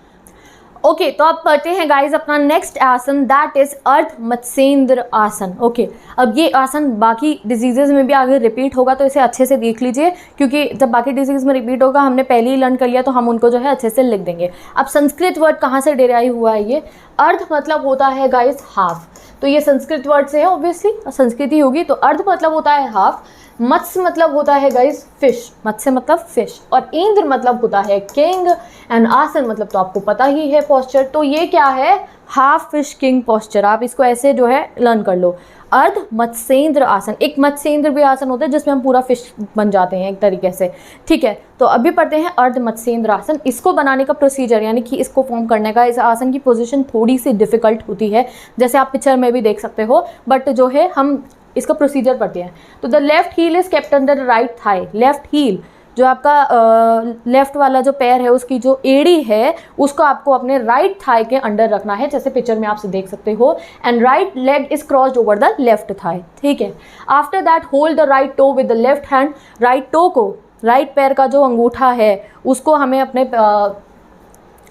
ओके, तो अब पढ़ते हैं गाइज अपना नेक्स्ट आसन, दैट इज अर्ध मत्स्येंद्र आसन। ओके, अब ये आसन बाकी डिजीजेज में भी आगे रिपीट होगा, तो इसे अच्छे से देख लीजिए, क्योंकि जब बाकी डिजीज में रिपीट होगा, हमने पहले ही लर्न कर लिया, तो हम उनको जो है अच्छे से लिख देंगे। अब संस्कृत वर्ड कहाँ से डेराइव हुआ है ये, अर्ध मतलब होता है गाइज हाफ, तो ये संस्कृत वर्ड से है, ऑब्वियसली संस्कृति होगी, तो अर्ध मतलब होता है हाफ। मत्स्य मतलब होता है गाइज फिश, मत्स्य मतलब फिश, और इंद्र मतलब होता है किंग, एंड आसन मतलब तो आपको पता ही है पोस्चर, तो ये क्या है, हाफ फिश किंग पोस्चर। आप इसको ऐसे जो है लर्न कर लो, अर्ध मत्स्येंद्र आसन। एक मत्स्येंद्र भी आसन होता है जिसमें हम पूरा फिश बन जाते हैं एक तरीके से, ठीक है। तो अभी पढ़ते हैं अर्ध मत्स्येंद्र आसन। इसको बनाने का प्रोसीजर, यानी कि इसको फॉर्म करने का, इस आसन की पोजीशन थोड़ी सी डिफिकल्ट होती है, जैसे आप पिक्चर में भी देख सकते हो, बट जो है हम इसका प्रोसीजर पढ़ते हैं। तो the left heel is kept under the right thigh, left heel जो आपका लेफ्ट वाला जो पैर है उसकी जो एड़ी है उसको आपको अपने राइट थाई के अंडर रखना है, जैसे पिक्चर में आप देख सकते हो, and right leg is crossed over the left thigh, ठीक है। After that hold the right toe with the left hand, right toe को, राइट पैर का जो अंगूठा है उसको हमें अपने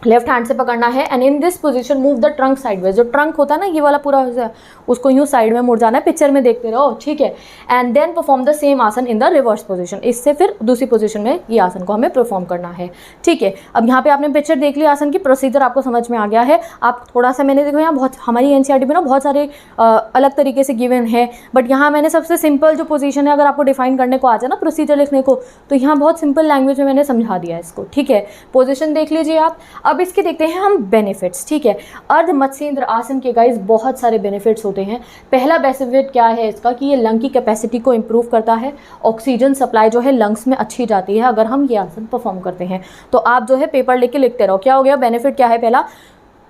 लेफ्ट हैंड से पकड़ना है, and in this position move the trunk sideways, जो ट्रंक होता है ना ये वाला पूरा, उसको यूँ साइड में मुड़ जाना है, पिक्चर में देखते रहो, ठीक है। And then perform the same asan in the reverse position, इससे फिर दूसरी पोजीशन में ये आसन को हमें परफॉर्म करना है, ठीक है। अब यहाँ पे आपने पिक्चर देख लिया, आसन की प्रोसीजर आपको समझ में आ गया है। आप थोड़ा सा, मैंने देखो यहाँ बहुत हमारी एनसीईआरटी में ना बहुत सारे अलग तरीके से गिवन है, बट यहाँ मैंने सबसे सिंपल जो पोजीशन है, अगर आपको डिफाइन करने को आ जाए ना प्रोसीजर लिखने को, तो यहाँ बहुत सिंपल लैंग्वेज में मैंने समझा दिया इसको, ठीक है। पोजीशन देख लीजिए आप। अब इसके देखते हैं हम बेनिफिट्स, ठीक है। अर्ध मत्स्येंद्र आसन के गाइस बहुत सारे बेनिफिट्स होते हैं। पहला बेनिफिट क्या है इसका, कि ये लंग की कैपेसिटी को इंप्रूव करता है, ऑक्सीजन सप्लाई जो है लंग्स में अच्छी जाती है अगर हम ये आसन परफॉर्म करते हैं। तो आप जो है पेपर लेके लिखते रहो, क्या हो गया, बेनिफिट क्या है, पहला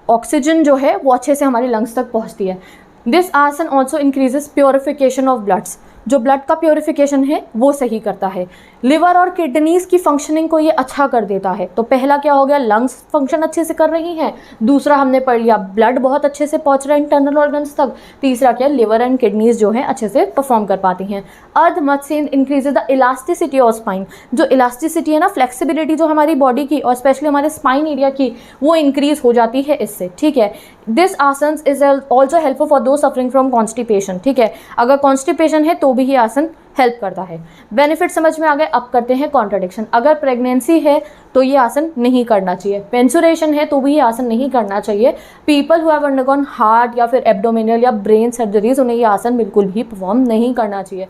ऑक्सीजन जो है वो अच्छे से हमारी लंग्स तक पहुँचती है। दिस आसन also increases purification of bloods, जो ब्लड का प्योरिफिकेशन है वो सही करता है। लिवर और किडनीज की फंक्शनिंग को ये अच्छा कर देता है। तो पहला क्या हो गया, लंग्स फंक्शन अच्छे से कर रही हैं, दूसरा हमने पढ़ लिया ब्लड बहुत अच्छे से पहुंच रहा है इंटरनल ऑर्गन्स तक, तीसरा क्या, लिवर एंड किडनीज जो है अच्छे से परफॉर्म कर पाती हैं। अर्ध Matsyendra increases the elasticity of spine, जो इलास्टिसिटी है ना, फ्लेक्सिबिलिटी जो हमारी बॉडी की और स्पेशली हमारे स्पाइन एरिया की, वो इंक्रीज हो जाती है इससे, ठीक है। दिस आसन इज ऑल्सो हेल्पफुल फॉर दो सफरिंग फ्रॉम कॉन्स्टिपेशन, ठीक है। अगर कॉन्स्टिपेशन है तो भी ये आसन हेल्प करता है। बेनिफिट समझ में आ गए। अब करते हैं कॉन्ट्राडिक्शन। अगर प्रेगनेंसी है तो ये आसन नहीं करना चाहिए, पेंसुरेशन है तो भी ये आसन नहीं करना चाहिए। People who have undergone heart या फिर एब्डोमिनल या ब्रेन सर्जरीज, उन्हें ये आसन बिल्कुल भी परफॉर्म नहीं करना चाहिए।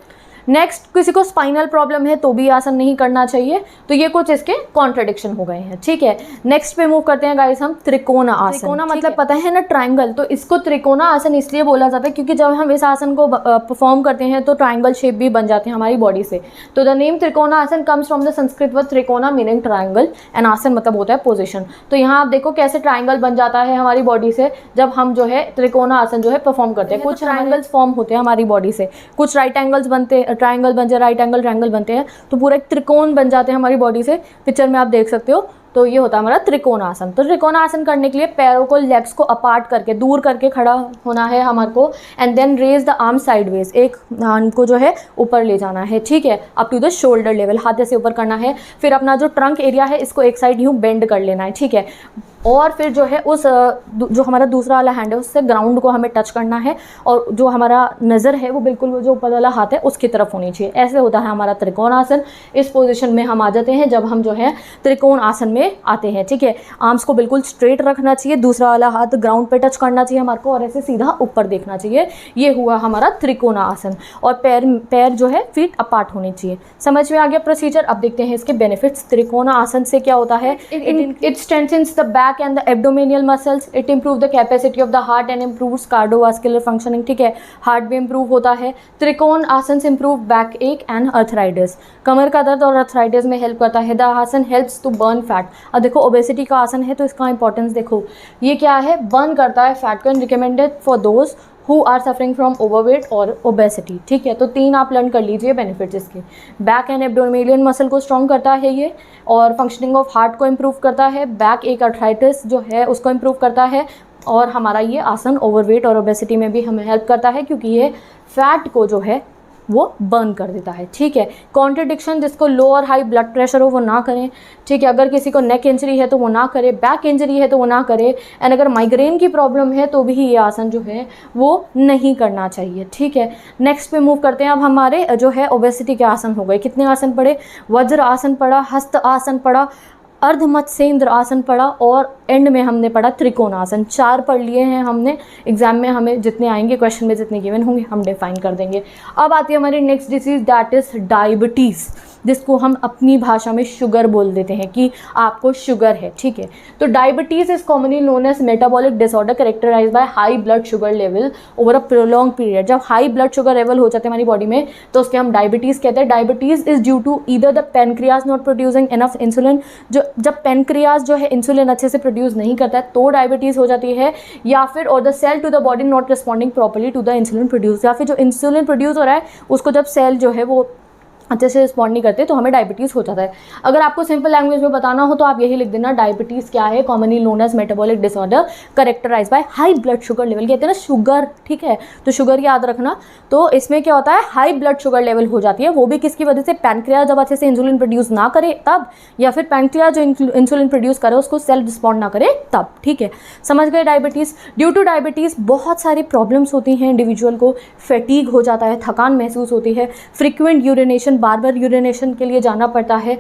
नेक्स्ट, किसी को स्पाइनल प्रॉब्लम है तो भी आसन नहीं करना चाहिए। तो ये कुछ इसके कॉन्ट्रडिक्शन हो गए हैं, ठीक है। नेक्स्ट पे मूव करते हैं गाइस हम त्रिकोण आसन। त्रिकोण मतलब पता है ना ट्राइंगल, तो इसको त्रिकोण आसन इसलिए बोला जाता है क्योंकि जब हम इस आसन को परफॉर्म करते हैं तो ट्राइंगल शेप भी बन जाते हैं हमारी बॉडी से। तो the name Trikon asana comes from the Sanskrit word trikona meaning triangle and asana मतलब होता है पोजिशन। तो यहाँ आप देखो कैसे ट्राइंगल बन जाता है हमारी बॉडी से जब हम जो है त्रिकोण आसन जो है परफॉर्म करते हैं। कुछ ट्राइंगल्स फॉर्म होते हैं हमारी बॉडी से, कुछ राइट एंगल्स बनते हैं, ट्राइंगल बन जाए, राइट एंगल ट्राइंगल बनते हैं, तो पूरा एक त्रिकोण बन जाते हैं हमारी बॉडी से। पिक्चर में आप देख सकते हो। तो ये होता है हमारा त्रिकोण आसन। तो त्रिकोण आसन करने के लिए पैरों को, लेग्स को अपार्ट करके, दूर करके खड़ा होना है हमारे को, and then raise the arm sideways, एक आर्म को जो है ऊपर ले जाना है, ठीक है, up to the shoulder level, हाथ से ऊपर करना है। फिर अपना जो ट्रंक एरिया है इसको एक साइड यूँ बेंड कर लेना है, ठीक है। और फिर जो है उस जो हमारा दूसरा वाला हैंड है उससे ग्राउंड को हमें टच करना है, और जो हमारा नज़र है वो बिल्कुल वो जो ऊपर वाला हाथ है उसकी तरफ होनी चाहिए। ऐसे होता है हमारा त्रिकोण आसन। इस पोजीशन में हम आ जाते हैं जब हम जो है त्रिकोण आसन में आते हैं, ठीक है। आर्म्स को बिल्कुल स्ट्रेट रखना चाहिए, दूसरा वाला हाथ ग्राउंड पे टच करना चाहिए हमारे को, और ऐसे सीधा ऊपर देखना चाहिए। ये हुआ हमारा त्रिकोण आसन। और पैर जो है फीट अपार्ट होने चाहिए। समझ में आ गया प्रोसीजर। अब देखते हैं इसके बेनिफिट्स। त्रिकोण आसन से क्या होता है, it strengthens the back and the abdominal muscles, it improve the capacity of the heart and improves cardiovascular functioning, ठीक है, हार्ट भी improve होता है। त्रिकोण आसन से improve बैक एक एंड अर्थराइटिस, कमर का दर्द और अर्थराइटिस में हेल्प करता है। द आसन हेल्प्स टू बर्न फैट। अब देखो ओबेसिटी का आसन है तो इसका इंपॉर्टेंस देखो, ये क्या है, बर्न करता है फैट को, recommended for those who are suffering from overweight और ओबेसिटी, ठीक है। तो 3 आप लर्न कर लीजिए बेनिफिट्स इसके। बैक एंड एब्डोमिनियन मसल को स्ट्रॉन्ग करता है ये, और फंक्शनिंग ऑफ हार्ट को इम्प्रूव करता है। बैक एक अर्थराइटिस जो है उसको इम्प्रूव करता है, और हमारा ये आसन ओवरवेट और ओबेसिटी में भी हमें हेल्प करता है क्योंकि ये फैट को जो है वो बर्न कर देता है, ठीक है। कॉन्ट्रडिक्शन, जिसको लो और हाई ब्लड प्रेशर हो वो ना करें, ठीक है। अगर किसी को नेक इंजरी है तो वो ना करे, बैक इंजरी है तो वो ना करे, एंड अगर माइग्रेन की प्रॉब्लम है तो भी ये आसन जो है वो नहीं करना चाहिए, ठीक है। नेक्स्ट पे मूव करते हैं। अब हमारे जो है ओबेसिटी के आसन हो गए। कितने आसन पढ़े, वज्र आसन पढ़ा, हस्त आसन पढ़ा, अर्धमत्स्येंद्र आसन पढ़ा, और एंड में हमने पढ़ा त्रिकोण आसन। 4 पढ़ लिए हैं हमने। एग्जाम में हमें जितने आएंगे, क्वेश्चन में जितने गिवन होंगे हम डिफाइन कर देंगे। अब आती है हमारी next disease, that is diabetes, जिसको हम अपनी भाषा में शुगर बोल देते हैं कि आपको शुगर है, ठीक है। तो diabetes is commonly known as metabolic disorder characterize by high blood sugar level over a prolong period. जब हाई ब्लड शुगर लेवल हो जाते हैं हमारी बॉडी में तो उसके हम डायबिटीज़ कहते हैं। Diabetes is due to either the pancreas not producing enough insulin, जब पेनक्रियाज जो है इंसुलिन अच्छे से प्रोड्यूस नहीं करता है तो डायबिटीज़ हो जाती है, या फिर और the cell to the body not responding properly to the insulin produce, या फिर जो इंसुलिन प्रोड्यूस हो रहा है उसको जब सेल जो है वो अच्छे से रिस्पॉन्ड नहीं करते तो हमें डायबिटीज़ हो जाता है। अगर आपको सिंपल लैंग्वेज में बताना हो तो आप यही लिख देना, डायबिटीज़ क्या है, commonly known as metabolic disorder characterize by high blood sugar level. कहते हैं ना शुगर, ठीक है, तो शुगर याद रखना। तो इसमें क्या होता है, हाई ब्लड शुगर लेवल हो जाती है, वो भी किसकी वजह से, पैनक्रियाज जब अच्छे से इंसुलिन प्रोड्यूस ना करे तब, या फिर पैनक्रियाज जो इंसुलिन प्रोड्यूस करे उसको सेल रिस्पॉन्ड ना करे तब, ठीक है। समझ गए डायबिटीज़। ड्यू टू डायबिटीज़ बहुत सारी प्रॉब्लम्स होती हैं इंडिविजुअल को, फैटीग हो जाता है, थकान महसूस होती है, फ्रिक्वेंट यूरिनेशन, बार बार यूरिनेशन के लिए जाना पड़ता है,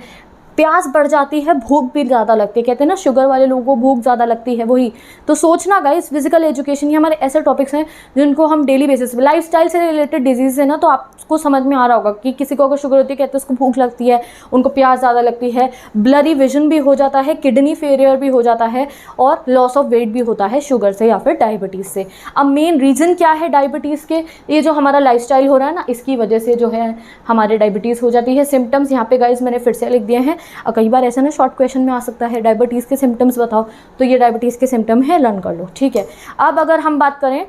प्यास बढ़ जाती है, भूख भी ज़्यादा लगती है। कहते हैं ना शुगर वाले लोगों को भूख ज़्यादा लगती है, वही। तो सोचना गाइस, फिजिकल एजुकेशन ये हमारे ऐसे टॉपिक्स हैं जिनको हम डेली बेसिस पे, लाइफस्टाइल से रिलेटेड डिजीज़ है ना, तो आपको समझ में आ रहा होगा कि किसी को अगर शुगर होती है कहते हैं उसको भूख लगती है, उनको प्यास ज़्यादा लगती है, ब्लरी विजन भी हो जाता है, किडनी फेलियर भी हो जाता है, और लॉस ऑफ वेट भी होता है शुगर से या फिर डायबिटीज़ से। अब मेन रीज़न क्या है डायबिटीज़ के, ये जो हमारा लाइफस्टाइल हो रहा है ना, इसकी वजह से जो है हमारे डायबिटीज़ हो जाती है। सिम्टम्स यहाँ पे गाइस मैंने फिर से लिख दिए हैं, कई बार ऐसा ना शॉर्ट क्वेश्चन में आ सकता है, डायबिटीज़ के सिम्टम्स बताओ, तो ये डायबिटीज़ के सिम्टम है, लर्न कर लो, ठीक है। अब अगर हम बात करें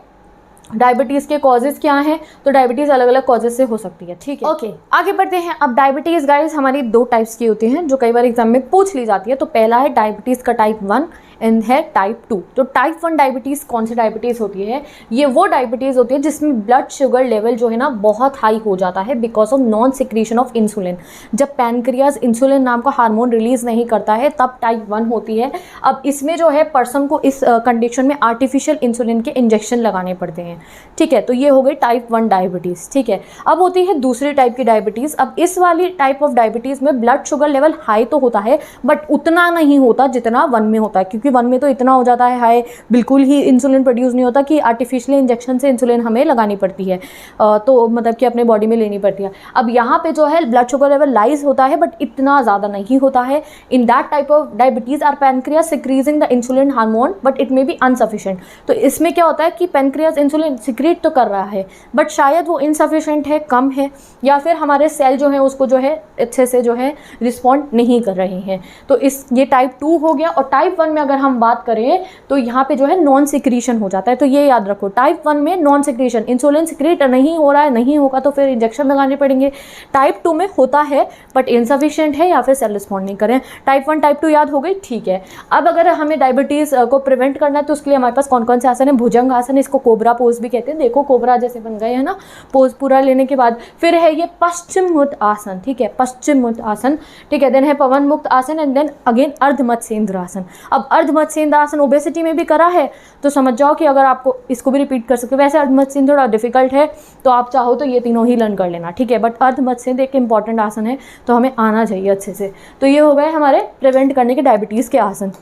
डायबिटीज़ के कॉजेज़ क्या हैं, तो डायबिटीज़ अलग अलग कॉजेज़ से हो सकती है, ठीक है। ओके, आगे बढ़ते हैं। अब डायबिटीज़ गाइस हमारी 2 टाइप्स की होती हैं जो कई बार एग्जाम में पूछ ली जाती है। तो पहला है डायबिटीज़ का टाइप 1 एंड है टाइप 2। तो टाइप 1 डायबिटीज़ कौन सी डायबिटीज़ होती है, ये वो डायबिटीज़ होती है जिसमें ब्लड शुगर लेवल जो है ना बहुत हाई हो जाता है because of non secretion of insulin. जब पैनक्रियाज इंसुलिन नाम का हार्मोन रिलीज़ नहीं करता है तब टाइप 1 होती है। अब इसमें जो है पर्सन को इस कंडीशन में आर्टिफिशियल इंसुलिन के इंजेक्शन लगाने पड़ते हैं, ठीक है। तो ये हो गई टाइप 1 डायबिटीज़, ठीक है। अब होती है दूसरी टाइप की डायबिटीज़। अब इस वाली टाइप ऑफ डायबिटीज़ में ब्लड शुगर लेवल हाई तो होता है बट उतना नहीं होता जितना 1 में होता है, क्योंकि क्योंकि 1 में तो इतना हो जाता है हाई, बिल्कुल ही इंसुलिन प्रोड्यूस नहीं होता कि आर्टिफिशियल इंजेक्शन से इंसुलिन हमें लगानी पड़ती है, तो मतलब कि अपने बॉडी में लेनी पड़ती है। अब यहाँ पे जो है ब्लड शुगर लेवल लाइज होता है बट इतना ज़्यादा नहीं होता है। In that type of diabetes are pancreas secreting the insulin hormone but it may be insufficient. तो इसमें क्या होता है कि पैनक्रियाज इंसुलिन सिक्रीट तो कर रहा है बट शायद वो इनसफिशिएंट है, कम है, या फिर हमारे सेल जो है उसको जो है अच्छे से जो है रिस्पॉन्ड नहीं कर रहे हैं। तो ये टाइप 2 हो गया। और टाइप 1 में अगर हम बात करें तो यहाँ पे जो है नॉन सिक्रीशन हो जाता है। तो ये याद रखो, टाइप 1 में नॉन सिक्रीशन, इंसुलिन सिक्रीट नहीं हो रहा है, नहीं होगा तो फिर इंजेक्शन लगाने पड़ेंगे। टाइप 2 में होता है बट इनसफिशिएंट है या फिर सेल रिस्पॉन्ड नहीं करें। टाइप 1 टाइप 2 याद हो गई, ठीक है। अब अगर हमें डायबिटीज़ को प्रिवेंट करना है तो उसके लिए हमारे पास कौन कौन से आसन है? भुजंग आसन, इसको कोबरा पोज भी कहते हैं। देखो कोबरा जैसे बन गए है ना पोज पूरा लेने के बाद। फिर है ये पश्चिममुक्त आसन, ठीक है, पश्चिममुक्त आसन, ठीक है। देन है पवन मुक्त आसन एंड देन अगेन अर्धमत्स्येंद्र आसन। अब अर्धमत्स्येंद्र आसन ओबेसिटी में भी करा है तो समझ जाओ कि अगर आपको इसको भी रिपीट कर सकते हो। वैसे अर्धमत्स्येंद्र थोड़ा डिफिकल्ट है तो आप चाहो तो ये तीनों ही लर्न कर लेना, ठीक है। बट अर्धमत्स्येंद्र एक इंपॉर्टेंट आसन है तो हमें आना चाहिए अच्छे से। तो ये हो गए हमारे प्रिवेंट करने के डायबिटीज़ के आसन,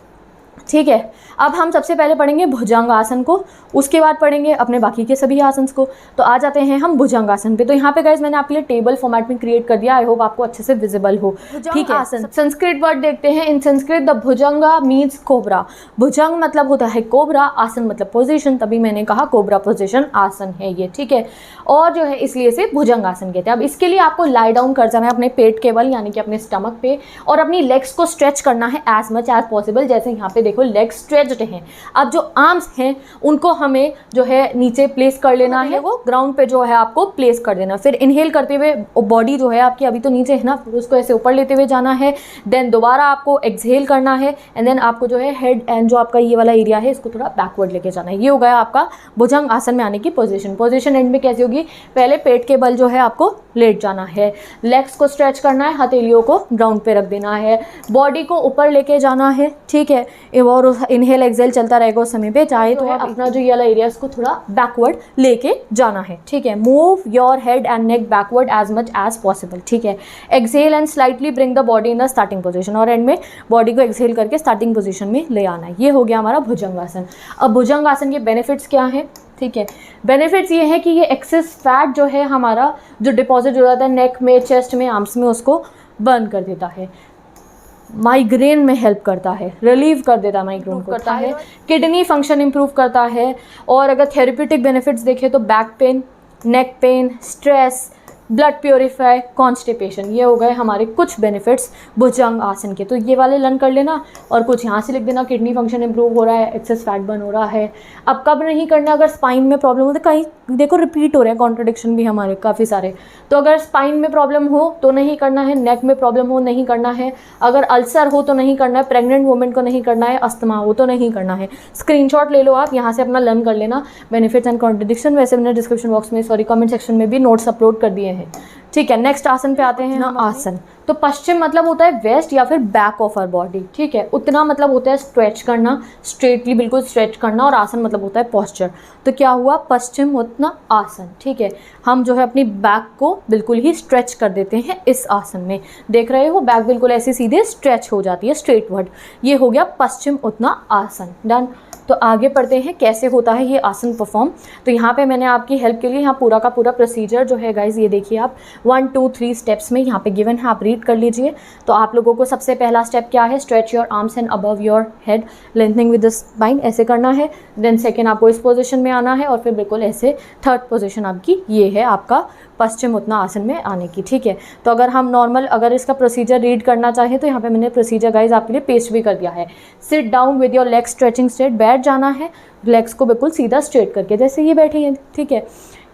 ठीक है। अब हम सबसे पहले पढ़ेंगे भुजंग आसन को, उसके बाद पढ़ेंगे अपने बाकी के सभी आसन को। तो आ जाते हैं हम भुजंग आसन पे। तो यहाँ पे गाइस मैंने आपके लिए टेबल फॉर्मेट में क्रिएट कर दिया, आई होप आपको अच्छे से विजिबल हो, ठीक है। आसन संस्कृत वर्ड देखते हैं। In Sanskrit the bhujanga means cobra. भुजंग मतलब होता है कोबरा, आसन मतलब पोजीशन, तभी मैंने कहा कोबरा पोजीशन आसन है ये, ठीक है। और जो है इसलिए इसे भुजंग आसन कहते हैं। अब इसके लिए आपको लाई डाउन कर जाना है अपने पेट के बल यानी कि अपने स्टमक पे, और अपनी लेग्स को स्ट्रेच करना है एज मच एज पॉसिबल। जैसे यहाँ पे देखो लेग्स स्ट्रेच्ड हैं। अब जो आर्म्स हैं उनको हमें जो है नीचे प्लेस कर लेना है, वो ग्राउंड पे जो है आपको प्लेस कर देना। फिर इनहेल करते हुए बॉडी जो है आपकी अभी तो नीचे है ना, फिर उसको ऐसे ऊपर लेते हुए जाना है। देन दोबारा आपको एक्सहेल करना है एंड देन आपको जो है हेड एंड जो आपका ये वाला एरिया है इसको थोड़ा बैकवर्ड लेके जाना है। ये हो गया आपका भुजंग आसन में आने की पोजीशन। पोजीशन एंड में कैसे होगी? पहले पेट के बल जो है आपको लेट जाना है, लेग्स को स्ट्रेच करना है, हथेलियों को ग्राउंड पे रख देना है, बॉडी को ऊपर लेके जाना है, ठीक है। और इनहेल एक्सहेल चलता रहेगा उस समय पे। चाहे तो अपना जो ये वाला एरिया इसको थोड़ा बैकवर्ड लेके जाना है, ठीक है। Move your head and neck backward as much as possible, ठीक है। Exhale and slightly bring the body in the starting position, और एंड में बॉडी को एक्सहेल करके स्टार्टिंग पोजीशन में ले आना है। ये हो गया हमारा भुजंग आसन। अब भुजंग आसन के बेनिफिट्स क्या हैं? ठीक है, बेनिफिट्स ये है कि ये एक्सेस फैट जो है हमारा जो डिपॉजिट हो जाता है नेक में, चेस्ट में, आर्म्स में, उसको बर्न कर देता है। माइग्रेन में हेल्प करता है, रिलीव कर देता है, माइग्रेन करता है, किडनी फंक्शन इंप्रूव करता है। और अगर थेरेप्यूटिक बेनिफिट्स देखें तो back pain, neck pain, stress, blood purify, constipation, ये हो गए हमारे कुछ बेनिफिट्स भुजंग आसन के। तो ये वाले लर्न कर लेना और कुछ यहाँ से लिख देना। किडनी फंक्शन इंप्रूव हो रहा है, एक्सेस फैट बर्न हो रहा है। अब कब नहीं करना? अगर स्पाइन में प्रॉब्लम हो तो कहीं देखो रिपीट हो रहे हैं कॉन्ट्रडिक्शन भी हमारे काफ़ी सारे। तो अगर स्पाइन में प्रॉब्लम हो तो नहीं करना है, नेक में प्रॉब्लम हो नहीं करना है, अगर अल्सर हो तो नहीं करना है, प्रेग्नेंट वुमेन को नहीं करना है, अस्थमा हो तो नहीं करना है। स्क्रीनशॉट ले लो आप, यहाँ से अपना लर्न कर लेना बेनिफिट्स एंड कॉन्ट्रडिक्शन। वैसे मैंने डिस्क्रिप्शन बॉक्स में कमेंट सेक्शन में भी नोट्स अपलोड कर दिए हैं, ठीक है। नेक्स्ट आसन पे आते हैं हम। आसन तो पश्चिम मतलब होता है वेस्ट या फिर बैक ऑफ आवर बॉडी, ठीक है। उत्तना मतलब होता है स्ट्रेच करना, स्ट्रेटली बिल्कुल स्ट्रेच करना, और आसन मतलब होता है पोस्चर। तो क्या हुआ? पश्चिम उत्तना आसन, ठीक है। हम जो है अपनी बैक को बिल्कुल ही स्ट्रेच कर देते हैं इस आसन में। देख रहे हो बैक बिल्कुल ऐसे सीधे स्ट्रेच हो जाती है, स्ट्रेटवर्ड। ये हो गया पश्चिम उत्तना आसन, डन। तो आगे पढ़ते हैं कैसे होता है ये आसन परफॉर्म। तो यहाँ पे मैंने आपकी हेल्प के लिए यहाँ पूरा का पूरा प्रोसीजर जो है गाइज ये देखिए आप 1 2 3 स्टेप्स में यहाँ पे गिवन है, आप रीड कर लीजिए। तो आप लोगों को सबसे पहला स्टेप क्या है? Stretch your arms and above your head, lengthening with the spine, ऐसे करना है। देन सेकेंड आपको इस पोजिशन में आना है और फिर बिल्कुल ऐसे थर्ड पोजिशन आपकी ये है आपका पश्चिम उत्तना आसन में आने की, ठीक है। तो अगर हम नॉर्मल अगर इसका प्रोसीजर रीड करना चाहें तो यहाँ पे मैंने प्रोसीजर गाइज आपके लिए पेस्ट भी कर दिया है। Sit down with your leg stretching straight, बैठ जाना है लेग्स को बिल्कुल सीधा स्ट्रेट करके जैसे ये बैठी है, ठीक है।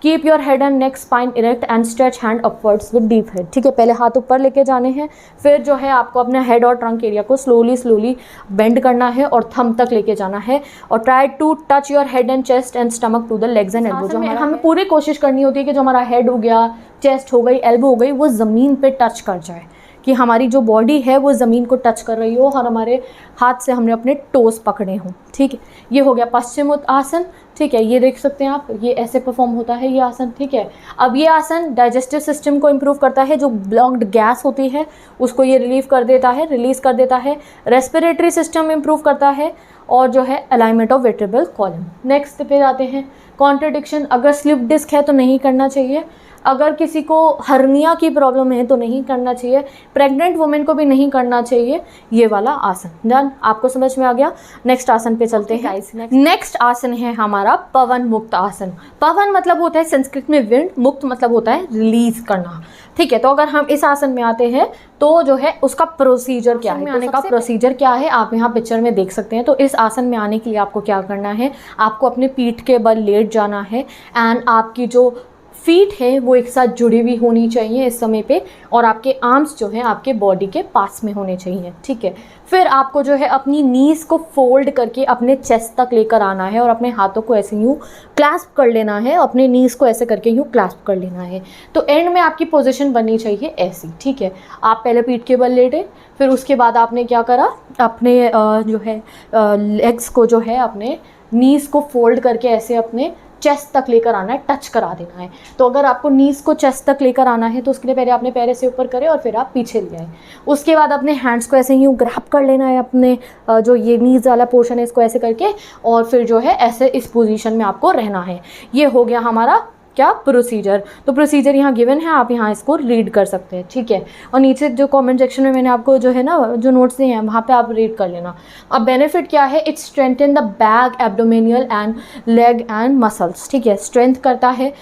Keep your head and neck spine erect and stretch hand upwards with deep head, ठीक है। पहले हाथ ऊपर लेके जाने हैं, फिर जो है आपको अपने हेड और ट्रंक एरिया को स्लोली बेंड करना है और थंब तक लेके जाना है। और try to touch your head and chest and stomach to the legs and elbow. जो हमें पूरी कोशिश करनी होती है कि जो हमारा हेड हो गया, चेस्ट हो गई, एल्बो हो गई, वो ज़मीन पे टच कर जाए, कि हमारी जो बॉडी है वो ज़मीन को टच कर रही हो और हमारे हाथ से हमने अपने टोस पकड़े हों, ठीक है। ये हो गया पश्चिमोत्तासन, ठीक है। ये देख सकते हैं आप, ये ऐसे परफॉर्म होता है ये आसन, ठीक है। अब ये आसन डाइजेस्टिव सिस्टम को इम्प्रूव करता है, जो ब्लॉक्ड गैस होती है उसको ये रिलीव कर देता है, रिलीज़ कर देता है। रेस्पिरेटरी सिस्टम इम्प्रूव करता है और जो है alignment of vertebral column. Next पे जाते हैं कॉन्ट्रडिक्शन। अगर स्लिप डिस्क है तो नहीं करना चाहिए, अगर किसी को हर्निया की प्रॉब्लम है तो नहीं करना चाहिए, प्रेग्नेंट वुमेन को भी नहीं करना चाहिए ये वाला आसन। डन, आपको समझ में आ गया। नेक्स्ट आसन पे चलते हैं। नेक्स्ट आसन है हमारा पवन मुक्त आसन। पवन मतलब होता है संस्कृत में विंड, मुक्त मतलब होता है रिलीज करना, ठीक है। तो अगर हम इस आसन में आते हैं तो जो है उसका प्रोसीजर क्या है, आने का प्रोसीजर क्या है आप यहाँ पिक्चर में देख सकते हैं। तो इस आसन में आने के लिए आपको क्या करना है, आपको अपने पीठ के बल लेट जाना है एंड आपकी जो फीट है वो एक साथ जुड़ी हुई होनी चाहिए इस समय पे, और आपके आर्म्स जो है आपके बॉडी के पास में होने चाहिए, ठीक है। फिर आपको जो है अपनी नीज़ को फोल्ड करके अपने चेस्ट तक लेकर आना है और अपने हाथों को ऐसे यूँ क्लैस्प कर लेना है, अपने नीज़ को ऐसे करके यूँ क्लैस्प कर लेना है। तो एंड में आपकी पोजीशन बननी चाहिए ऐसी, ठीक है। आप पहले पीठ के बल लेटे, फिर उसके बाद आपने क्या करा, अपने जो है लेग्स को जो है अपने नीज़ को फोल्ड करके ऐसे अपने चेस्ट तक लेकर आना है, टच करा देना है। तो अगर आपको नीज़ को चेस्ट तक लेकर आना है तो उसके लिए पहले आपने पैर से ऊपर करे और फिर आप पीछे ले आए। उसके बाद अपने हैंड्स को ऐसे यूँ ग्रैब कर लेना है, अपने जो ये नीज़ वाला पोर्शन है इसको ऐसे करके, और फिर जो है ऐसे इस पोजीशन में आपको रहना है। ये हो गया हमारा क्या प्रोसीजर। तो प्रोसीजर यहाँ गिवन है, आप यहाँ इसको रीड कर सकते हैं, ठीक है। और नीचे जो कमेंट सेक्शन में मैंने आपको जो है ना जो नोट्स दिए हैं वहाँ पे आप रीड कर लेना। अब बेनिफिट क्या है, it strengthen the back abdominal and leg and muscles, ठीक है। स्ट्रेंथ करता है,